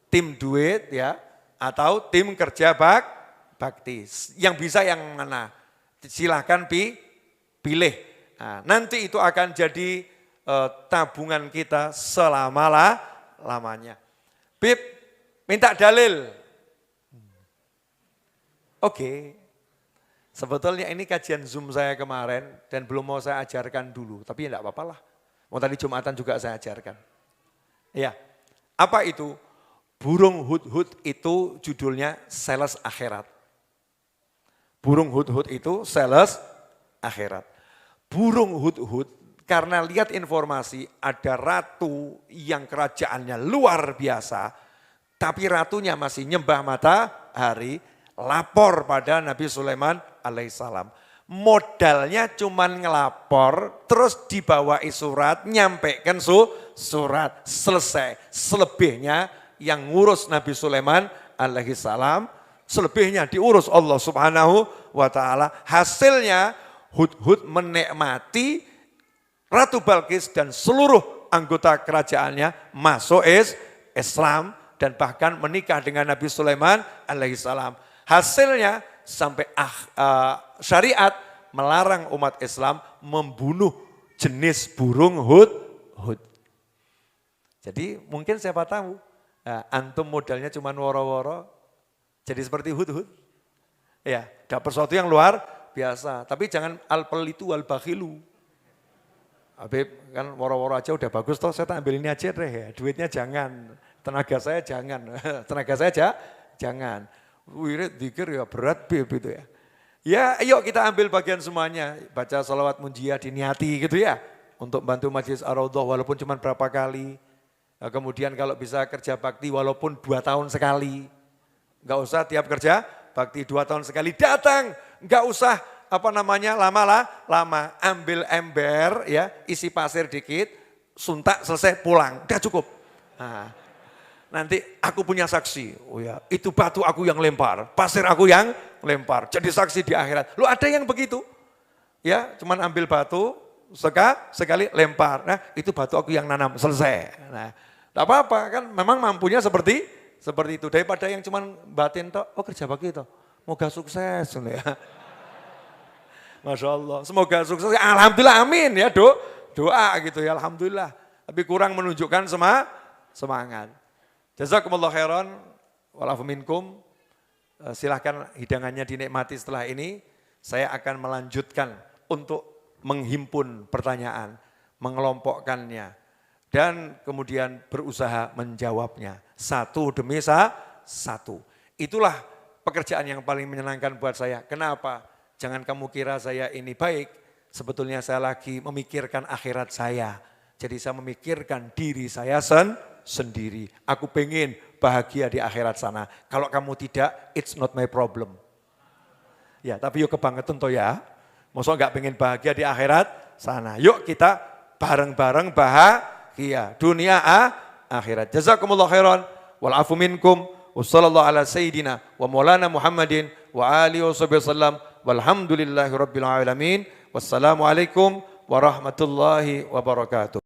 Tim duit ya, atau tim kerja bakti. Yang bisa yang mana? Silahkan pilih. Nah, nanti itu akan jadi tabungan kita selama-lamanya. Bib, minta dalil. Oke. Sebetulnya ini kajian Zoom saya kemarin dan belum mau saya ajarkan dulu. Tapi ya enggak apa-apa lah. Mau tadi Jumatan juga saya ajarkan. Ya, apa itu? Burung hudhud itu judulnya sales akhirat. Burung hudhud itu sales akhirat. Burung hudhud karena lihat informasi ada ratu yang kerajaannya luar biasa, tapi ratunya masih nyembah matahari, lapor pada Nabi Sulaiman alaihissalam. Modalnya cuman ngelapor, terus dibawain surat, nyampaikan surat, selesai. Selebihnya yang ngurus Nabi Sulaiman alaihissalam, selebihnya diurus Allah subhanahu wa ta'ala. Hasilnya Hudhud menikmati Ratu Balkis dan seluruh anggota kerajaannya masuk Islam dan bahkan menikah dengan Nabi Sulaiman alaihissalam. Hasilnya sampai syariat melarang umat Islam membunuh jenis burung hudhud. Jadi mungkin siapa tahu antum modalnya cuma woro-woro jadi seperti hudhud. Ya, dapat sesuatu yang luar biasa. Tapi jangan al-pelitu al-bakhilu. Habib kan woro-woro aja udah bagus toh, saya ambil ini aja deh ya. Duitnya jangan, tenaga saya jangan. Tenaga saya jangan. Wirid dzikir ya berat Bib itu ya. Ya ayo kita ambil bagian semuanya. Baca salawat munjiah diniati gitu ya. Untuk bantu Majelis Ar-Raudhah walaupun cuma berapa kali. Nah, kemudian kalau bisa kerja bakti walaupun 2 tahun sekali. Enggak usah tiap kerja bakti 2 tahun sekali datang. Enggak usah lama. Ambil ember ya, isi pasir dikit, suntak selesai pulang. Udah cukup. Nah, nanti aku punya saksi. Oh ya, itu batu aku yang lempar, pasir aku yang lempar. Jadi saksi di akhirat. Lu ada yang begitu? Ya, cuman ambil batu, sekali lempar. Nah, itu batu aku yang nanam, selesai. Nah, tak apa-apa kan memang mampunya seperti itu. Daripada yang cuman batin toh, oh kerja bakti toh. Moga sukses ya. Masya Allah, semoga sukses. Alhamdulillah, amin ya doa gitu ya, alhamdulillah. Tapi kurang menunjukkan semangat. Jazakumullah khairan, walafu minkum. Silahkan hidangannya dinikmati setelah ini. Saya akan melanjutkan untuk menghimpun pertanyaan, mengelompokkannya. Dan kemudian berusaha menjawabnya. Satu demi satu. Itulah pekerjaan yang paling menyenangkan buat saya. Kenapa? Jangan kamu kira saya ini baik. Sebetulnya saya lagi memikirkan akhirat saya. Jadi saya memikirkan diri saya sendiri. Aku pengen bahagia di akhirat sana. Kalau kamu tidak, it's not my problem. Ya, tapi yuk kebangetan toh ya. Masa enggak pengen bahagia di akhirat sana. Yuk kita bareng-bareng bahagia. Dunia akhirat. Jazakumullah khairan. Walafu minkum. Wassallallahu ala sayyidina wa maulana Muhammadin wa alihi wa sahbihi wasallam. Walhamdulillahi rabbil alamin. Wassalamualaikum warahmatullahi wabarakatuh.